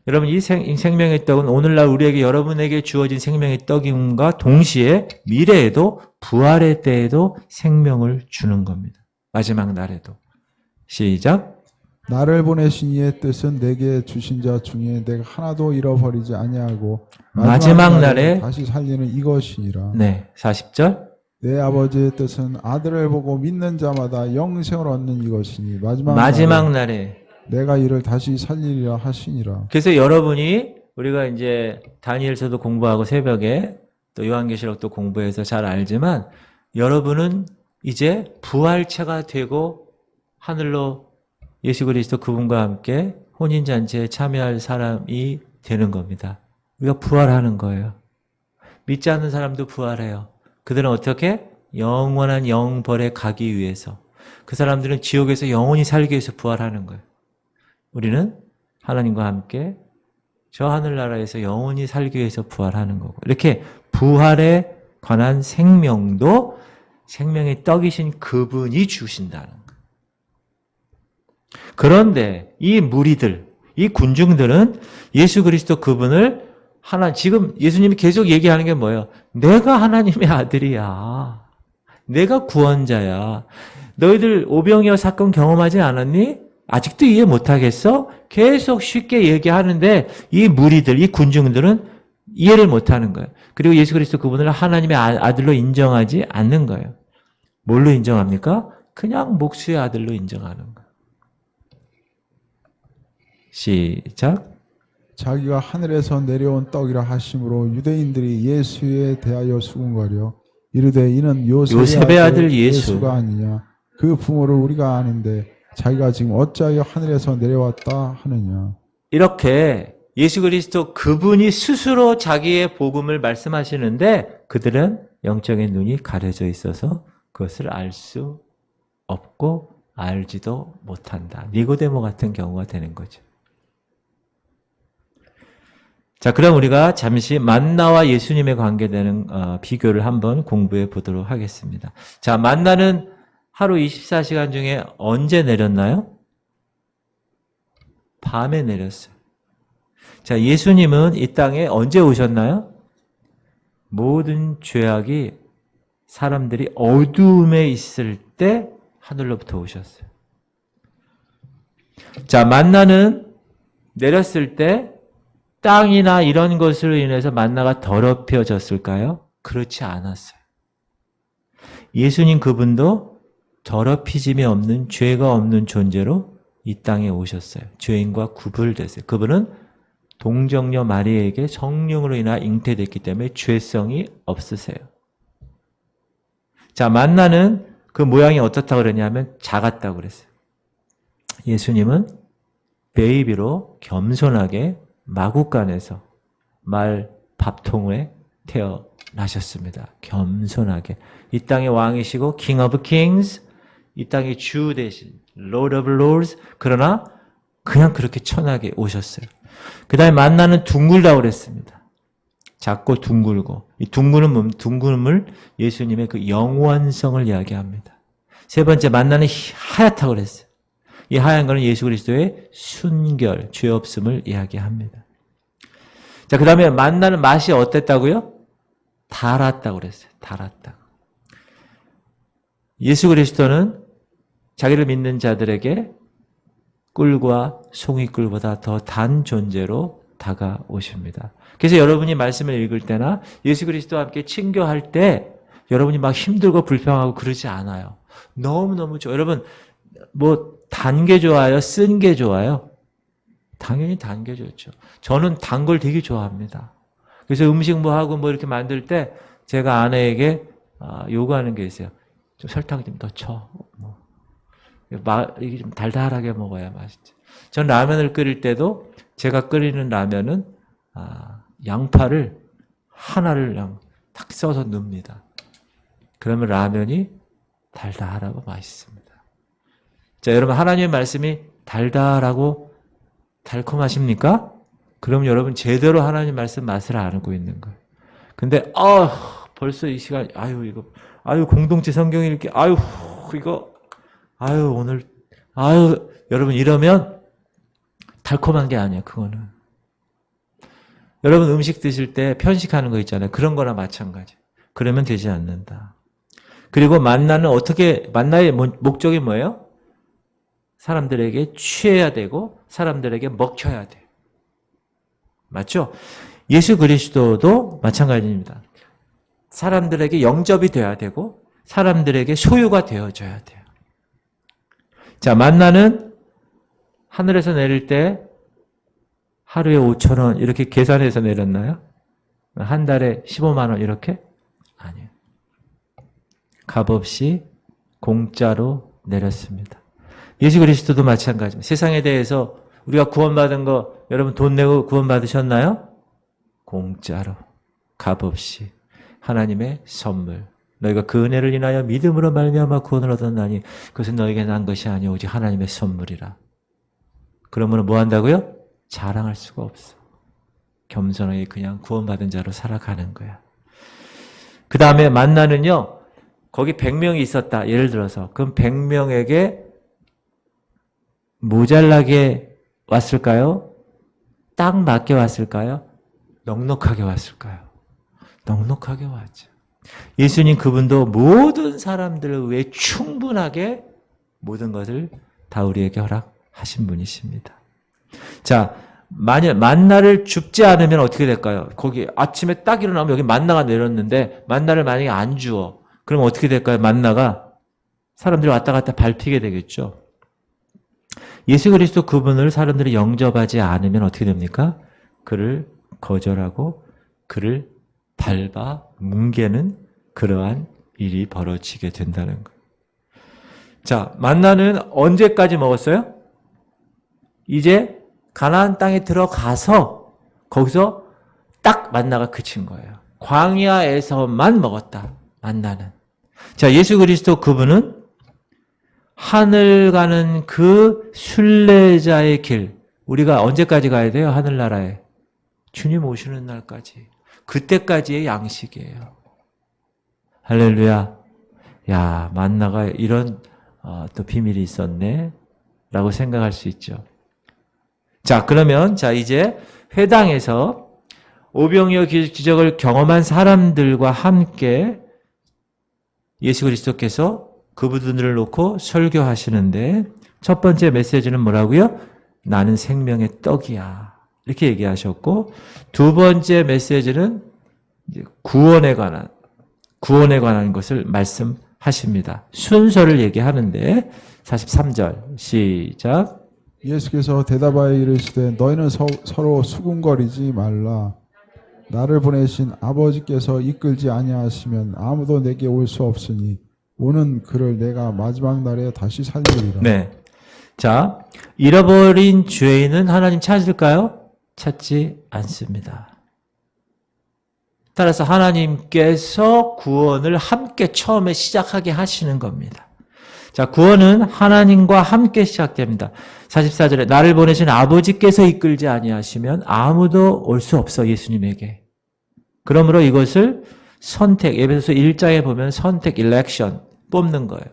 Speaker 1: 여러분, 이 생명의 떡은 오늘날 우리에게 여러분에게 주어진 생명의 떡임과 동시에 미래에도 부활의 때에도 생명을 주는 겁니다. 마지막 날에도. 시작.
Speaker 2: 나를 보내신 이의 뜻은 내게 주신 자 중에 내가 하나도 잃어버리지 아니하고
Speaker 1: 마지막 날에
Speaker 2: 다시 살리는 이것이니라.
Speaker 1: 네, 40절.
Speaker 2: 내 아버지의 뜻은 아들을 보고 믿는 자마다 영생을 얻는 이것이니
Speaker 1: 마지막 날에
Speaker 2: 내가 이를 다시 살리리라 하시니라.
Speaker 1: 그래서 여러분이 우리가 이제 다니엘서도 공부하고 새벽에 또 요한계시록도 공부해서 잘 알지만 여러분은 이제 부활체가 되고 하늘로 예수 그리스도 그분과 함께 혼인잔치에 참여할 사람이 되는 겁니다. 우리가 부활하는 거예요. 믿지 않는 사람도 부활해요. 그들은 어떻게? 영원한 영벌에 가기 위해서. 그 사람들은 지옥에서 영원히 살기 위해서 부활하는 거예요. 우리는 하나님과 함께 저 하늘나라에서 영원히 살기 위해서 부활하는 거고. 이렇게 부활에 관한 생명도 생명의 떡이신 그분이 주신다는 거예요. 그런데 이 무리들, 이 군중들은 예수 그리스도 그분을 지금 예수님이 계속 얘기하는 게 뭐예요? 내가 하나님의 아들이야. 내가 구원자야. 너희들 오병이어 사건 경험하지 않았니? 아직도 이해 못하겠어? 계속 쉽게 얘기하는데 이 무리들, 이 군중들은 이해를 못하는 거예요. 그리고 예수 그리스도 그분을 하나님의 아들로 인정하지 않는 거예요. 뭘로 인정합니까? 그냥 목수의 아들로 인정하는 거예요. 시작.
Speaker 2: 자기가 하늘에서 내려온 떡이라 하심으로 유대인들이 예수에 대하여 수군거려 이르되 이는 요셉의 아들 예수가 아니냐. 그 부모를 우리가 아는데 자기가 지금 어찌하여 하늘에서 내려왔다 하느냐.
Speaker 1: 이렇게 예수 그리스도 그분이 스스로 자기의 복음을 말씀하시는데 그들은 영적인 눈이 가려져 있어서 그것을 알 수 없고 알지도 못한다. 니고데모 같은 경우가 되는 거죠. 자, 그럼 우리가 잠시 만나와 예수님에 관계되는 비교를 한번 공부해 보도록 하겠습니다. 자, 만나는 하루 24시간 중에 언제 내렸나요? 밤에 내렸어요. 자, 예수님은 이 땅에 언제 오셨나요? 모든 죄악이 사람들이 어두움에 있을 때 하늘로부터 오셨어요. 자, 만나는 내렸을 때 땅이나 이런 것으로 인해서 만나가 더럽혀졌을까요? 그렇지 않았어요. 예수님 그분도 더럽히짐이 없는 죄가 없는 존재로 이 땅에 오셨어요. 죄인과 구별됐어요. 그분은 동정녀 마리아에게 성령으로 인하 잉태됐기 때문에 죄성이 없으세요. 자, 만나는 그 모양이 어떻다고 그러냐면 작았다고 그랬어요. 예수님은 베이비로 겸손하게 마구간에서 말 밥통에 태어나셨습니다. 겸손하게. 이 땅의 왕이시고 King of Kings, 이 땅의 주 대신 Lord of Lords, 그러나 그냥 그렇게 천하게 오셨어요. 그 다음에 만나는 둥글다고 그랬습니다. 작고 둥글고, 이 둥글음을 예수님의 그 영원성을 이야기합니다. 세 번째 만나는 하얗다고 그랬어요. 이 하얀 거는 예수 그리스도의 순결, 죄 없음을 이야기합니다. 자, 그 다음에 만나는 맛이 어땠다고요? 달았다고 그랬어요. 달았다고. 예수 그리스도는 자기를 믿는 자들에게 꿀과 송이꿀보다 더 단 존재로 다가오십니다. 그래서 여러분이 말씀을 읽을 때나 예수 그리스도와 함께 친교할 때 여러분이 막 힘들고 불평하고 그러지 않아요. 너무너무 좋아요. 여러분 뭐 단 게 좋아요? 쓴 게 좋아요? 당연히 단 게 좋죠. 저는 단 걸 되게 좋아합니다. 그래서 음식 뭐 하고 뭐 이렇게 만들 때 제가 아내에게 요구하는 게 있어요. 좀 설탕 좀 더 쳐. 뭐. 이게 좀 달달하게 먹어야 맛있지. 전 라면을 끓일 때도 제가 끓이는 라면은 양파를 하나를 그냥 탁 써서 넣습니다. 그러면 라면이 달달하고 맛있습니다. 자, 여러분 하나님의 말씀이 달달하고 달콤하십니까? 그럼 여러분 제대로 하나님 말씀 맛을 알고 있는 거예요. 근데 벌써 이 시간 공동체 성경 읽기 오늘 여러분 이러면 달콤한 게 아니에요. 그거는 여러분 음식 드실 때 편식하는 거 있잖아요. 그런 거나 마찬가지. 그러면 되지 않는다. 그리고 만나의 목적이 뭐예요? 사람들에게 취해야 되고 사람들에게 먹혀야 돼요. 맞죠? 예수 그리스도도 마찬가지입니다. 사람들에게 영접이 돼야 되고 사람들에게 소유가 되어져야 돼요. 자, 만나는 하늘에서 내릴 때 하루에 5,000원 이렇게 계산해서 내렸나요? 한 달에 15만 원 이렇게? 아니에요. 값없이 공짜로 내렸습니다. 예수 그리스도도 마찬가지입니다. 세상에 대해서 우리가 구원받은 거 여러분 돈 내고 구원받으셨나요? 공짜로 값없이 하나님의 선물. 너희가 그 은혜를 인하여 믿음으로 말미암아 구원을 얻었나니 그것은 너에게 난 것이 아니오 오직 하나님의 선물이라. 그러면 뭐 한다고요? 자랑할 수가 없어. 겸손하게 그냥 구원받은 자로 살아가는 거야. 그 다음에 만나는요. 거기 100명이 있었다. 예를 들어서 그럼 100명에게 모자라게 왔을까요? 딱 맞게 왔을까요? 넉넉하게 왔을까요? 넉넉하게 왔죠. 예수님 그분도 모든 사람들을 위해 충분하게 모든 것을 다 우리에게 허락하신 분이십니다. 자, 만약 만나를 줍지 않으면 어떻게 될까요? 거기 아침에 딱 일어나면 여기 만나가 내렸는데 만나를 만약에 안 주어. 그럼 어떻게 될까요? 만나가 사람들이 왔다 갔다 밟히게 되겠죠. 예수 그리스도 그분을 사람들이 영접하지 않으면 어떻게 됩니까? 그를 거절하고 그를 밟아 뭉개는 그러한 일이 벌어지게 된다는 거예요. 자, 만나는 언제까지 먹었어요? 이제 가나안 땅에 들어가서 거기서 딱 만나가 그친 거예요. 광야에서만 먹었다. 만나는. 자, 예수 그리스도 그분은 하늘 가는 그 순례자의 길. 우리가 언제까지 가야 돼요? 하늘나라에. 주님 오시는 날까지. 그때까지의 양식이에요. 할렐루야. 야, 만나가 이런 또 비밀이 있었네. 라고 생각할 수 있죠. 자, 그러면 이제 회당에서 오병이어 기적을 경험한 사람들과 함께 예수 그리스도께서 그분들을 놓고 설교하시는데 첫 번째 메시지는 뭐라고요? 나는 생명의 떡이야. 이렇게 얘기하셨고 두 번째 메시지는 이제 구원에 관한 것을 말씀하십니다. 순서를 얘기하는데 43절 시작.
Speaker 2: 예수께서 대답하여 이르시되 너희는 서로 수군거리지 말라. 나를 보내신 아버지께서 이끌지 아니하시면 아무도 내게 올 수 없으니 오는 그를 내가 마지막 날에 다시 살리리라.
Speaker 1: 네. 자, 잃어버린 죄인은 하나님 찾을까요? 찾지 않습니다. 따라서 하나님께서 구원을 함께 처음에 시작하게 하시는 겁니다. 자, 구원은 하나님과 함께 시작됩니다. 44절에 나를 보내신 아버지께서 이끌지 아니하시면 아무도 올 수 없어 예수님에게. 그러므로 이것을 선택, 에베소서 1장에 보면 선택, 일렉션, 뽑는 거예요.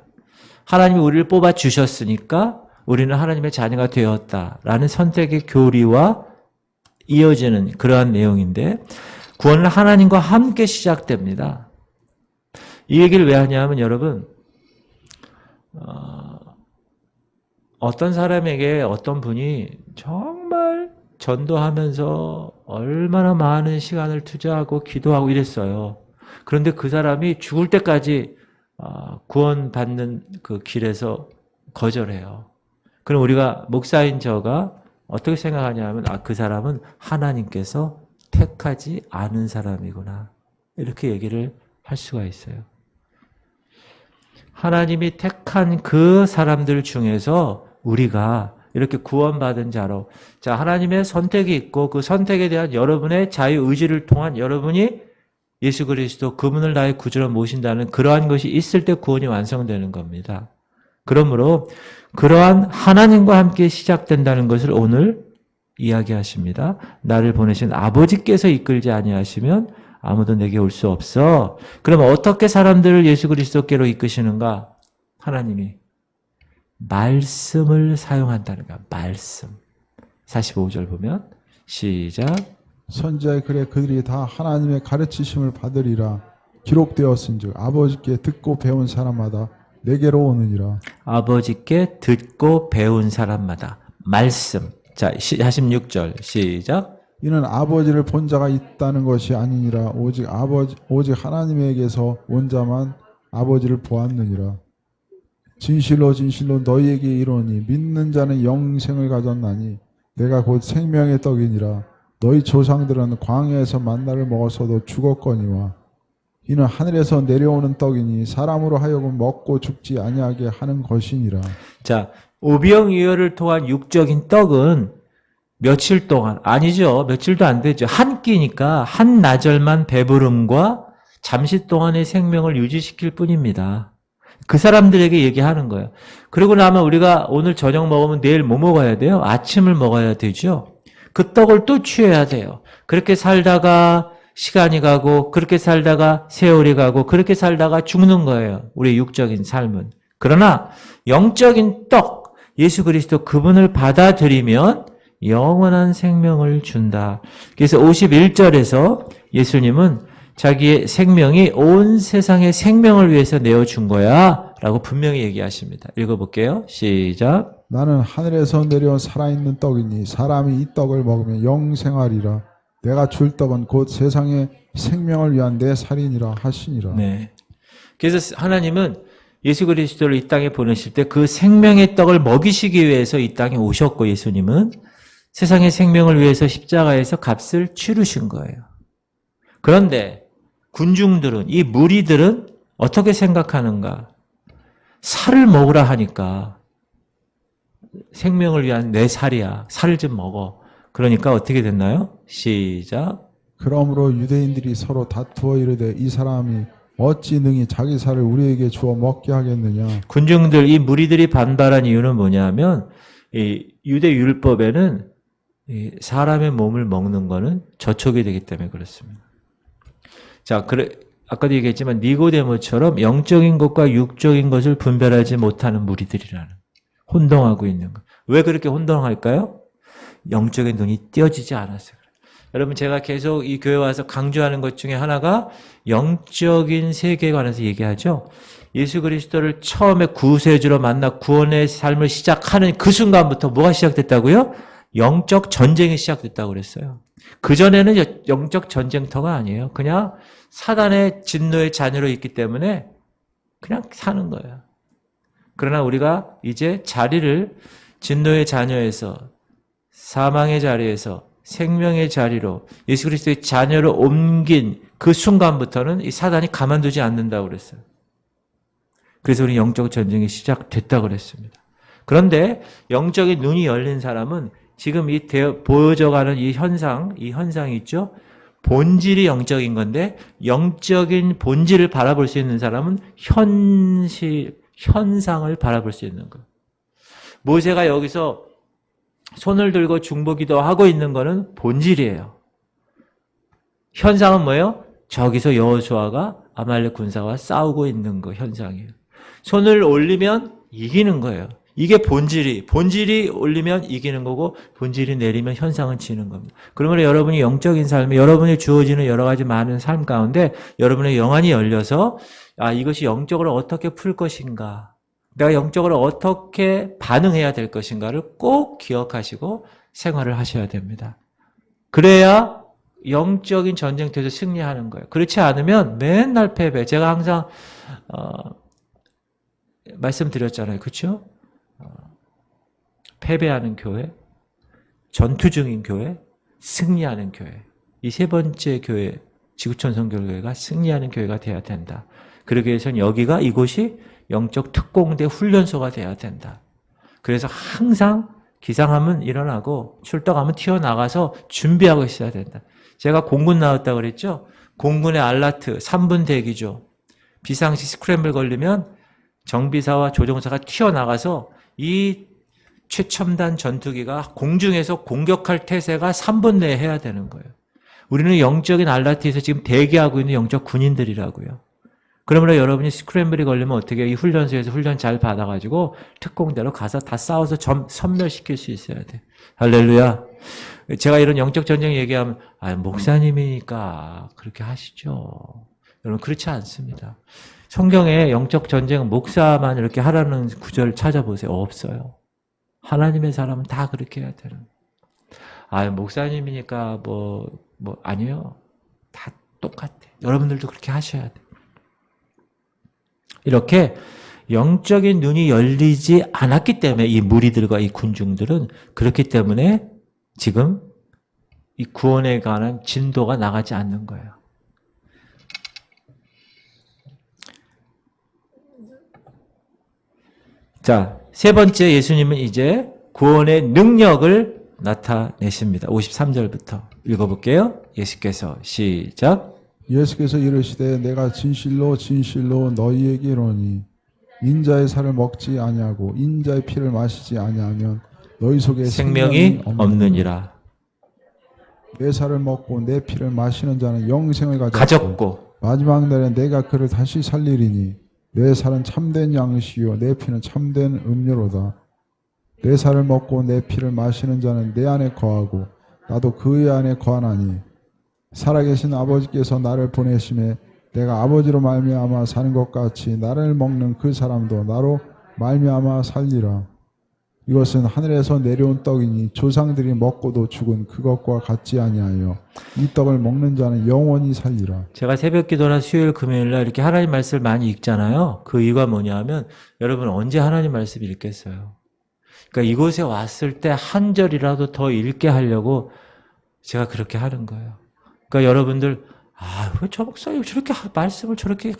Speaker 1: 하나님이 우리를 뽑아 주셨으니까 우리는 하나님의 자녀가 되었다라는 선택의 교리와 이어지는 그러한 내용인데 구원은 하나님과 함께 시작됩니다. 이 얘기를 왜 하냐면 여러분 어떤 사람에게 어떤 분이 정말 전도하면서 얼마나 많은 시간을 투자하고 기도하고 이랬어요. 그런데 그 사람이 죽을 때까지 구원받는 그 길에서 거절해요. 그럼 우리가 목사인 저가 어떻게 생각하냐면 그 사람은 하나님께서 택하지 않은 사람이구나. 이렇게 얘기를 할 수가 있어요. 하나님이 택한 그 사람들 중에서 우리가 이렇게 구원받은 자로, 자, 하나님의 선택이 있고 그 선택에 대한 여러분의 자유의지를 통한 여러분이 예수 그리스도 그분을 나의 구주로 모신다는 그러한 것이 있을 때 구원이 완성되는 겁니다. 그러므로 그러한 하나님과 함께 시작된다는 것을 오늘 이야기하십니다. 나를 보내신 아버지께서 이끌지 아니하시면 아무도 내게 올 수 없어. 그러면 어떻게 사람들을 예수 그리스도께로 이끄시는가? 하나님이 말씀을 사용한다는 거야. 말씀. 45절 보면 시작.
Speaker 2: 선지자의 글에 그들이 다 하나님의 가르치심을 받으리라. 기록되었은즉 아버지께 듣고 배운 사람마다 내게로 오느니라.
Speaker 1: 아버지께 듣고 배운 사람마다 말씀. 자, 46절 시작.
Speaker 2: 이는 아버지를 본 자가 있다는 것이 아니니라. 오직 하나님에게서 온 자만 아버지를 보았느니라. 진실로 진실로 너희에게 이르노니 믿는 자는 영생을 가졌나니 내가 곧 생명의 떡이니라. 너희 조상들은 광야에서 만나를 먹었어도 죽었거니와 이는 하늘에서 내려오는 떡이니 사람으로 하여금 먹고 죽지 아니하게 하는 것이니라.
Speaker 1: 자, 오병이어를 통한 육적인 떡은 며칠 동안, 아니죠. 며칠도 안 되죠. 한 끼니까 한 나절만 배부름과 잠시 동안의 생명을 유지시킬 뿐입니다. 그 사람들에게 얘기하는 거예요. 그러고 나면 우리가 오늘 저녁 먹으면 내일 뭐 먹어야 돼요? 아침을 먹어야 되죠. 그 떡을 또 취해야 돼요. 그렇게 살다가 시간이 가고 그렇게 살다가 세월이 가고 그렇게 살다가 죽는 거예요. 우리의 육적인 삶은. 그러나 영적인 떡, 예수 그리스도 그분을 받아들이면 영원한 생명을 준다. 그래서 51절에서 예수님은 자기의 생명이 온 세상의 생명을 위해서 내어준 거야 라고 분명히 얘기하십니다. 읽어볼게요. 시작.
Speaker 2: 나는 하늘에서 내려온 살아있는 떡이니 사람이 이 떡을 먹으면 영생하리라. 내가 줄 떡은 곧 세상의 생명을 위한 내 살이니라 하시니라.
Speaker 1: 네. 그래서 하나님은 예수 그리스도를 이 땅에 보내실 때 그 생명의 떡을 먹이시기 위해서 이 땅에 오셨고 예수님은 세상의 생명을 위해서 십자가에서 값을 치르신 거예요. 그런데 군중들은, 이 무리들은 어떻게 생각하는가? 살을 먹으라 하니까 생명을 위한 내 살이야. 살을 좀 먹어. 그러니까 어떻게 됐나요? 시작.
Speaker 2: 그러므로 유대인들이 서로 다투어 이르되 이 사람이 어찌 능히 자기 살을 우리에게 주어 먹게 하겠느냐.
Speaker 1: 군중들, 이 무리들이 반발한 이유는 뭐냐면 이 유대 율법에는 이 사람의 몸을 먹는 거는 저촉이 되기 때문에 그렇습니다. 자, 아까도 얘기했지만 니고데모처럼 영적인 것과 육적인 것을 분별하지 못하는 무리들이라는, 혼동하고 있는 것. 왜 그렇게 혼동할까요? 영적인 눈이 띄어지지 않았어요. 여러분, 제가 계속 이 교회 와서 강조하는 것 중에 하나가 영적인 세계에 관해서 얘기하죠. 예수 그리스도를 처음에 구세주로 만나 구원의 삶을 시작하는 그 순간부터 뭐가 시작됐다고요? 영적 전쟁이 시작됐다고 그랬어요. 그전에는 영적 전쟁터가 아니에요. 그냥 사단의 진노의 자녀로 있기 때문에 그냥 사는 거예요. 그러나 우리가 이제 자리를 진노의 자녀에서 사망의 자리에서 생명의 자리로 예수 그리스도의 자녀로 옮긴 그 순간부터는 이 사단이 가만두지 않는다고 그랬어요. 그래서 우리 영적 전쟁이 시작됐다고 그랬습니다. 그런데 영적인 눈이 열린 사람은 지금 보여져가는 이 현상이 있죠? 본질이 영적인 건데, 영적인 본질을 바라볼 수 있는 사람은 현상을 바라볼 수 있는 거예요. 모세가 여기서 손을 들고 중보기도 하고 있는 거는 본질이에요. 현상은 뭐예요? 저기서 여호수아가 아말렉 군사와 싸우고 있는 거 현상이에요. 손을 올리면 이기는 거예요. 이게 본질이 올리면 이기는 거고 본질이 내리면 현상은 지는 겁니다. 그러면 여러분이 영적인 삶에 여러분이 주어지는 여러 가지 많은 삶 가운데 여러분의 영안이 열려서 이것이 영적으로 어떻게 풀 것인가, 내가 영적으로 어떻게 반응해야 될 것인가를 꼭 기억하시고 생활을 하셔야 됩니다. 그래야 영적인 전쟁터에서 승리하는 거예요. 그렇지 않으면 맨날 패배. 제가 항상 말씀드렸잖아요. 그렇죠? 패배하는 교회, 전투 중인 교회, 승리하는 교회. 이 세 번째 교회, 지구촌 선교교회가 승리하는 교회가 돼야 된다. 그러기 위해서는 여기가 이곳이 영적 특공대 훈련소가 돼야 된다. 그래서 항상 기상하면 일어나고 출동하면 튀어나가서 준비하고 있어야 된다. 제가 공군 나왔다고 그랬죠? 공군의 알라트 3분 대기죠. 비상시 스크램블 걸리면 정비사와 조종사가 튀어나가서 이 최첨단 전투기가 공중에서 공격할 태세가 3분 내에 해야 되는 거예요. 우리는 영적인 알라트에서 지금 대기하고 있는 영적 군인들이라고요. 그러므로 여러분이 스크램블이 걸리면 어떻게 해요? 이 훈련소에서 훈련 잘 받아가지고 특공대로 가서 다 싸워서 섬멸시킬 수 있어야 돼. 할렐루야. 제가 이런 영적 전쟁 얘기하면 목사님이니까 그렇게 하시죠. 여러분 그렇지 않습니다. 성경에 영적 전쟁은 목사만 이렇게 하라는 구절 찾아보세요. 없어요. 하나님의 사람은 다 그렇게 해야 되는. 목사님이니까 아니에요. 다 똑같아. 여러분들도 그렇게 하셔야 돼. 이렇게 영적인 눈이 열리지 않았기 때문에 이 무리들과 이 군중들은 그렇기 때문에 지금 이 구원에 관한 진도가 나가지 않는 거예요. 자, 세 번째 예수님은 이제 구원의 능력을 나타내십니다. 53절부터 읽어볼게요. 예수께서 시작.
Speaker 2: 예수께서 이르시되 내가 진실로 진실로 너희에게 이르노니 인자의 살을 먹지 아니하고 인자의 피를 마시지 아니하면 너희 속에
Speaker 1: 생명이 없느니라.
Speaker 2: 내 살을 먹고 내 피를 마시는 자는 영생을
Speaker 1: 가졌고
Speaker 2: 마지막 날에 내가 그를 다시 살리리니 내 살은 참된 양식이요 내 피는 참된 음료로다. 내 살을 먹고 내 피를 마시는 자는 내 안에 거하고 나도 그의 안에 거하나니 살아계신 아버지께서 나를 보내심에 내가 아버지로 말미암아 사는 것 같이 나를 먹는 그 사람도 나로 말미암아 살리라. 이것은 하늘에서 내려온 떡이니 조상들이 먹고도 죽은 그것과 같지 아니하여 이 떡을 먹는 자는 영원히 살리라.
Speaker 1: 제가 새벽기도나 수요일 금요일날 이렇게 하나님 말씀을 많이 읽잖아요. 그 이유가 뭐냐면 여러분 언제 하나님 말씀 읽겠어요? 그러니까 이곳에 왔을 때 한 절이라도 더 읽게 하려고 제가 그렇게 하는 거예요. 그러니까 여러분들 왜 저 목사님 저렇게 말씀을 저렇게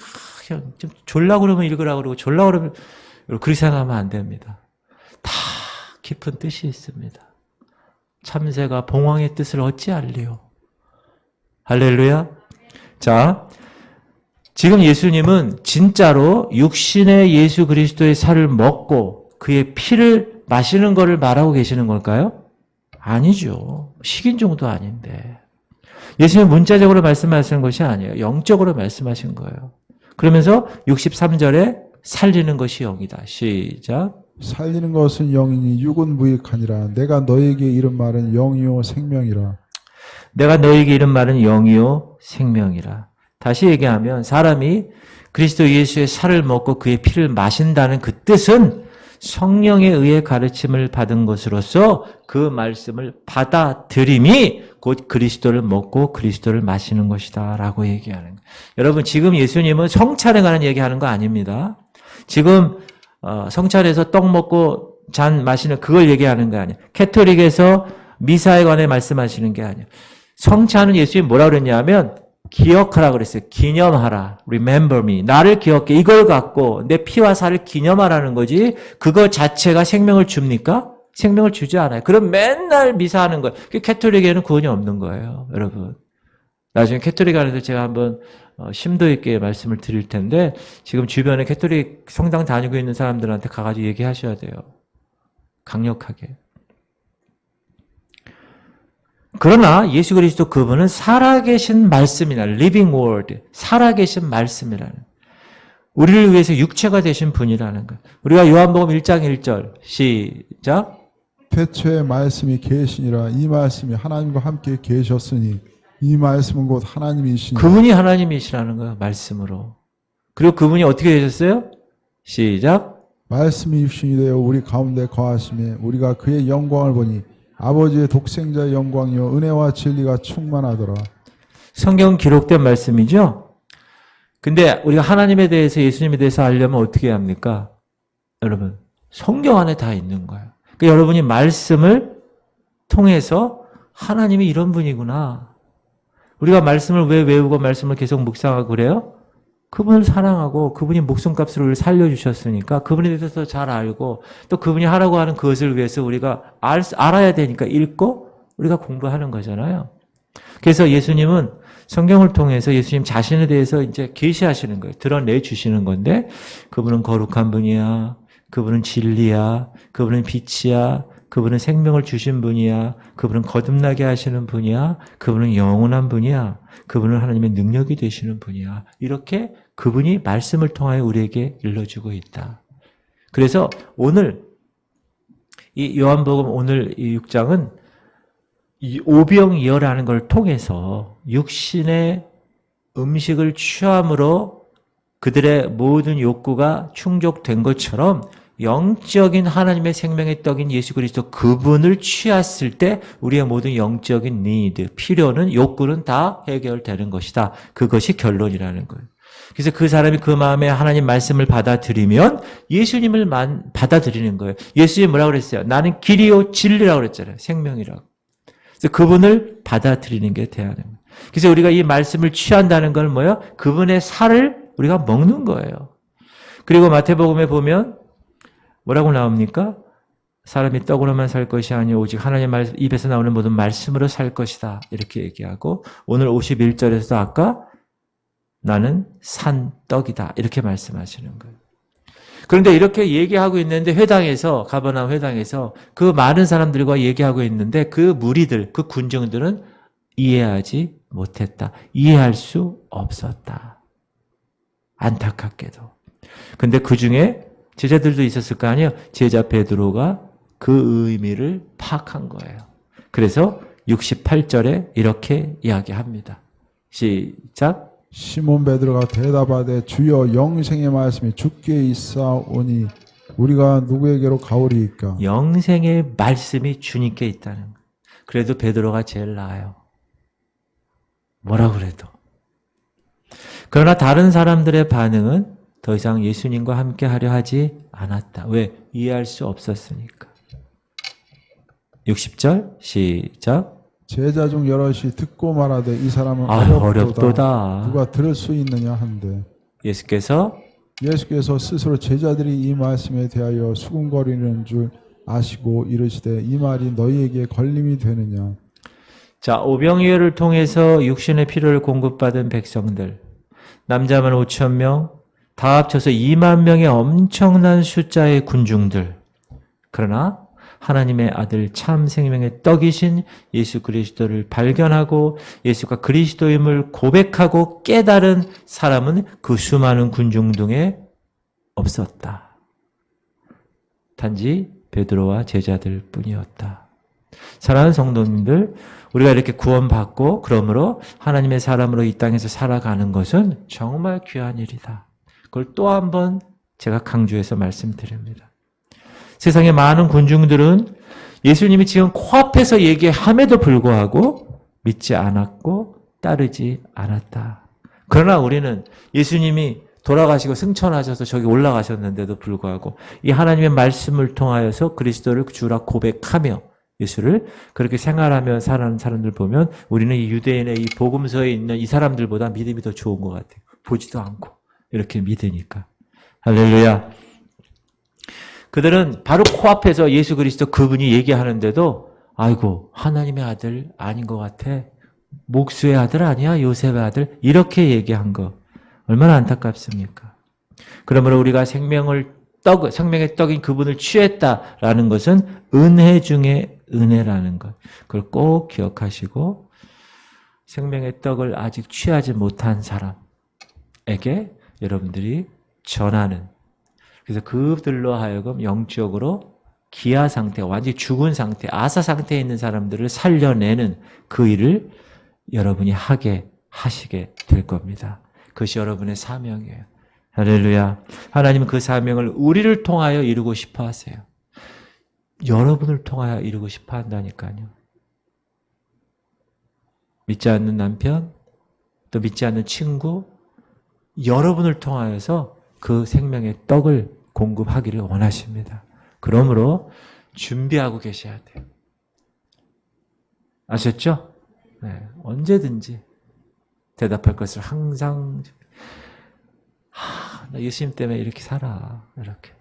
Speaker 1: 그냥 좀 졸라 그러면 읽으라고 그러고 졸라 그러면 그렇게 생각하면 안 됩니다. 다 깊은 뜻이 있습니다. 참새가 봉황의 뜻을 어찌 알리요? 할렐루야. 자, 지금 예수님은 진짜로 육신의 예수 그리스도의 살을 먹고 그의 피를 마시는 것을 말하고 계시는 걸까요? 아니죠. 식인종도 아닌데. 예수님은 문자적으로 말씀하시는 것이 아니에요. 영적으로 말씀하신 거예요. 그러면서 63절에 살리는 것이 영이다. 시작.
Speaker 2: 살리는 것은 영이니 육은 무익하니라. 내가 너에게 이른 말은 영이요 생명이라.
Speaker 1: 내가 너에게 이른 말은 영이요 생명이라. 다시 얘기하면 사람이 그리스도 예수의 살을 먹고 그의 피를 마신다는 그 뜻은 성령에 의해 가르침을 받은 것으로서 그 말씀을 받아들임이 곧 그리스도를 먹고 그리스도를 마시는 것이다 라고 얘기하는 거예요. 여러분 지금 예수님은 성찬에 관한 얘기하는 거 아닙니다. 지금 성찬에서 떡 먹고 잔 마시는 그걸 얘기하는 거 아니에요. 캐톨릭에서 미사에 관해 말씀하시는 게 아니에요. 성찬은 예수님이 뭐라 그랬냐면 기억하라 그랬어요. 기념하라. Remember me. 나를 기억해. 이걸 갖고 내 피와 살을 기념하라는 거지 그거 자체가 생명을 줍니까? 생명을 주지 않아요. 그럼 맨날 미사하는 거예요. 캐톨릭에는 구원이 없는 거예요. 여러분. 나중에 캐톨릭 안에서 제가 한번 심도 있게 말씀을 드릴 텐데 지금 주변에 캐톨릭 성당 다니고 있는 사람들한테 가가지고 얘기하셔야 돼요. 강력하게. 그러나 예수 그리스도 그분은 살아계신 말씀이나 living word, 살아계신 말씀이라는 우리를 위해서 육체가 되신 분이라는 것. 우리가 요한복음 1장 1절 시작.
Speaker 2: 태초에 말씀이 계시니라. 이 말씀이 하나님과 함께 계셨으니 이 말씀은 곧 하나님이시니
Speaker 1: 그분이 하나님이시라는 거예요. 말씀으로. 그리고 그분이 어떻게 되셨어요? 시작.
Speaker 2: 말씀이 육신이 되어 우리 가운데 거하심에 우리가 그의 영광을 보니 아버지의 독생자의 영광이요 은혜와 진리가 충만하더라.
Speaker 1: 성경 기록된 말씀이죠? 근데 우리가 하나님에 대해서 예수님에 대해서 알려면 어떻게 해야 합니까? 여러분 성경 안에 다 있는 거예요. 그러니까 여러분이 말씀을 통해서 하나님이 이런 분이구나. 우리가 말씀을 왜 외우고 말씀을 계속 묵상하고 그래요? 그분을 사랑하고 그분이 목숨값으로 우리를 살려주셨으니까 그분에 대해서 더 잘 알고 또 그분이 하라고 하는 그것을 위해서 우리가 알아야 되니까 읽고 우리가 공부하는 거잖아요. 그래서 예수님은 성경을 통해서 예수님 자신에 대해서 이제 계시하시는 거예요. 드러내 주시는 건데 그분은 거룩한 분이야. 그분은 진리야. 그분은 빛이야. 그분은 생명을 주신 분이야. 그분은 거듭나게 하시는 분이야. 그분은 영원한 분이야. 그분은 하나님의 능력이 되시는 분이야. 이렇게 그분이 말씀을 통하여 우리에게 일러주고 있다. 그래서 오늘 이 요한복음 오늘 이 6장은 이 오병이어라는 걸 통해서 육신의 음식을 취함으로 그들의 모든 욕구가 충족된 것처럼 영적인 하나님의 생명의 떡인 예수 그리스도 그분을 취했을 때 우리의 모든 영적인 니드, 필요는 욕구는 다 해결되는 것이다. 그것이 결론이라는 거예요. 그래서 그 사람이 그 마음에 하나님 말씀을 받아들이면 예수님을 받아들이는 거예요. 예수님이 뭐라고 그랬어요? 나는 길이요 진리라고 그랬잖아요. 생명이라고. 그래서 그분을 받아들이는 게 돼야 하는 거예요. 그래서 우리가 이 말씀을 취한다는 건 뭐예요? 그분의 살을 우리가 먹는 거예요. 그리고 마태복음에 보면 뭐라고 나옵니까? 사람이 떡으로만 살 것이 아니오 오직 하나님 입에서 나오는 모든 말씀으로 살 것이다. 이렇게 얘기하고 오늘 51절에서도 아까 나는 산 떡이다. 이렇게 말씀하시는 거예요. 그런데 이렇게 얘기하고 있는데 회당에서 가버나움 회당에서 그 많은 사람들과 얘기하고 있는데 그 무리들, 그 군중들은 이해하지 못했다. 이해할 수 없었다. 안타깝게도. 근데 그 중에 제자들도 있었을 거 아니에요. 제자 베드로가 그 의미를 파악한 거예요. 그래서 68절에 이렇게 이야기합니다. 시작.
Speaker 2: 시몬 베드로가 대답하되 주여 영생의 말씀이 주께 있사오니 우리가 누구에게로 가오리이까?
Speaker 1: 영생의 말씀이 주님께 있다는 거예요. 그래도 베드로가 제일 나아요. 뭐라 그래도. 그러나 다른 사람들의 반응은 더 이상 예수님과 함께 하려 하지 않았다. 왜? 이해할 수 없었으니까. 60절 시작.
Speaker 2: 제자 중 여럿이 듣고 말하되 이 사람은
Speaker 1: 어렵도다.
Speaker 2: 누가 들을 수 있느냐 한데
Speaker 1: 예수께서
Speaker 2: 스스로 제자들이 이 말씀에 대하여 수군거리는 줄 아시고 이르시되 이 말이 너희에게 걸림이 되느냐.
Speaker 1: 자, 오병이어를 통해서 육신의 필요를 공급받은 백성들 남자만 5천 명, 다 합쳐서 2만 명의 엄청난 숫자의 군중들. 그러나 하나님의 아들 참 생명의 떡이신 예수 그리스도를 발견하고 예수가 그리스도임을 고백하고 깨달은 사람은 그 수많은 군중 중에 없었다. 단지 베드로와 제자들 뿐이었다. 사랑하는 성도님들, 우리가 이렇게 구원받고 그러므로 하나님의 사람으로 이 땅에서 살아가는 것은 정말 귀한 일이다. 그걸 또 한 번 제가 강조해서 말씀드립니다. 세상의 많은 군중들은 예수님이 지금 코앞에서 얘기함에도 불구하고 믿지 않았고 따르지 않았다. 그러나 우리는 예수님이 돌아가시고 승천하셔서 저기 올라가셨는데도 불구하고 이 하나님의 말씀을 통하여서 그리스도를 주라 고백하며 예수를 그렇게 생활하며 사는 사람들 보면 우리는 이 유대인의 이 복음서에 있는 이 사람들보다 믿음이 더 좋은 것 같아요. 보지도 않고 이렇게 믿으니까. 할렐루야. 그들은 바로 코앞에서 예수 그리스도 그분이 얘기하는데도 아이고 하나님의 아들 아닌 것 같아. 목수의 아들 아니야? 요셉의 아들? 이렇게 얘기한 거 얼마나 안타깝습니까? 그러므로 우리가 생명의 떡인 그분을 취했다라는 것은 은혜 중에 은혜라는 것. 그걸 꼭 기억하시고 생명의 떡을 아직 취하지 못한 사람에게 여러분들이 전하는, 그래서 그들로 하여금 영적으로 기아 상태, 완전히 죽은 상태, 아사 상태에 있는 사람들을 살려내는 그 일을 여러분이 하시게 될 겁니다. 그것이 여러분의 사명이에요. 할렐루야. 하나님은 그 사명을 우리를 통하여 이루고 싶어 하세요. 여러분을 통하여 이루고 싶어 한다니까요. 믿지 않는 남편, 또 믿지 않는 친구, 여러분을 통하여서 그 생명의 떡을 공급하기를 원하십니다. 그러므로 준비하고 계셔야 돼요. 아셨죠? 네, 언제든지 대답할 것을 항상 나 예수님 때문에 이렇게 살아. 이렇게.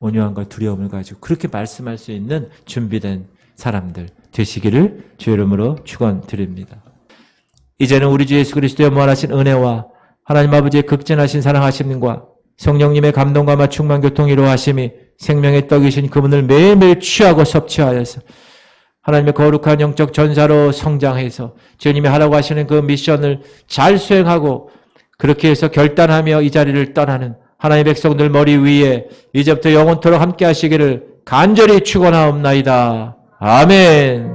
Speaker 1: 온유함과 두려움을 가지고 그렇게 말씀할 수 있는 준비된 사람들 되시기를 주 이름으로 축원드립니다. 이제는 우리 주 예수 그리스도의 무한하신 은혜와 하나님 아버지의 극진하신 사랑하심과 성령님의 감동과 충만 교통 이루하심이 생명의 떡이신 그분을 매일매일 취하고 섭취하여서 하나님의 거룩한 영적 전사로 성장해서 주님이 하라고 하시는 그 미션을 잘 수행하고 그렇게 해서 결단하며 이 자리를 떠나는 하나님의 백성들 머리 위에 이제부터 영원토록 함께 하시기를 간절히 축원하옵나이다. 아멘.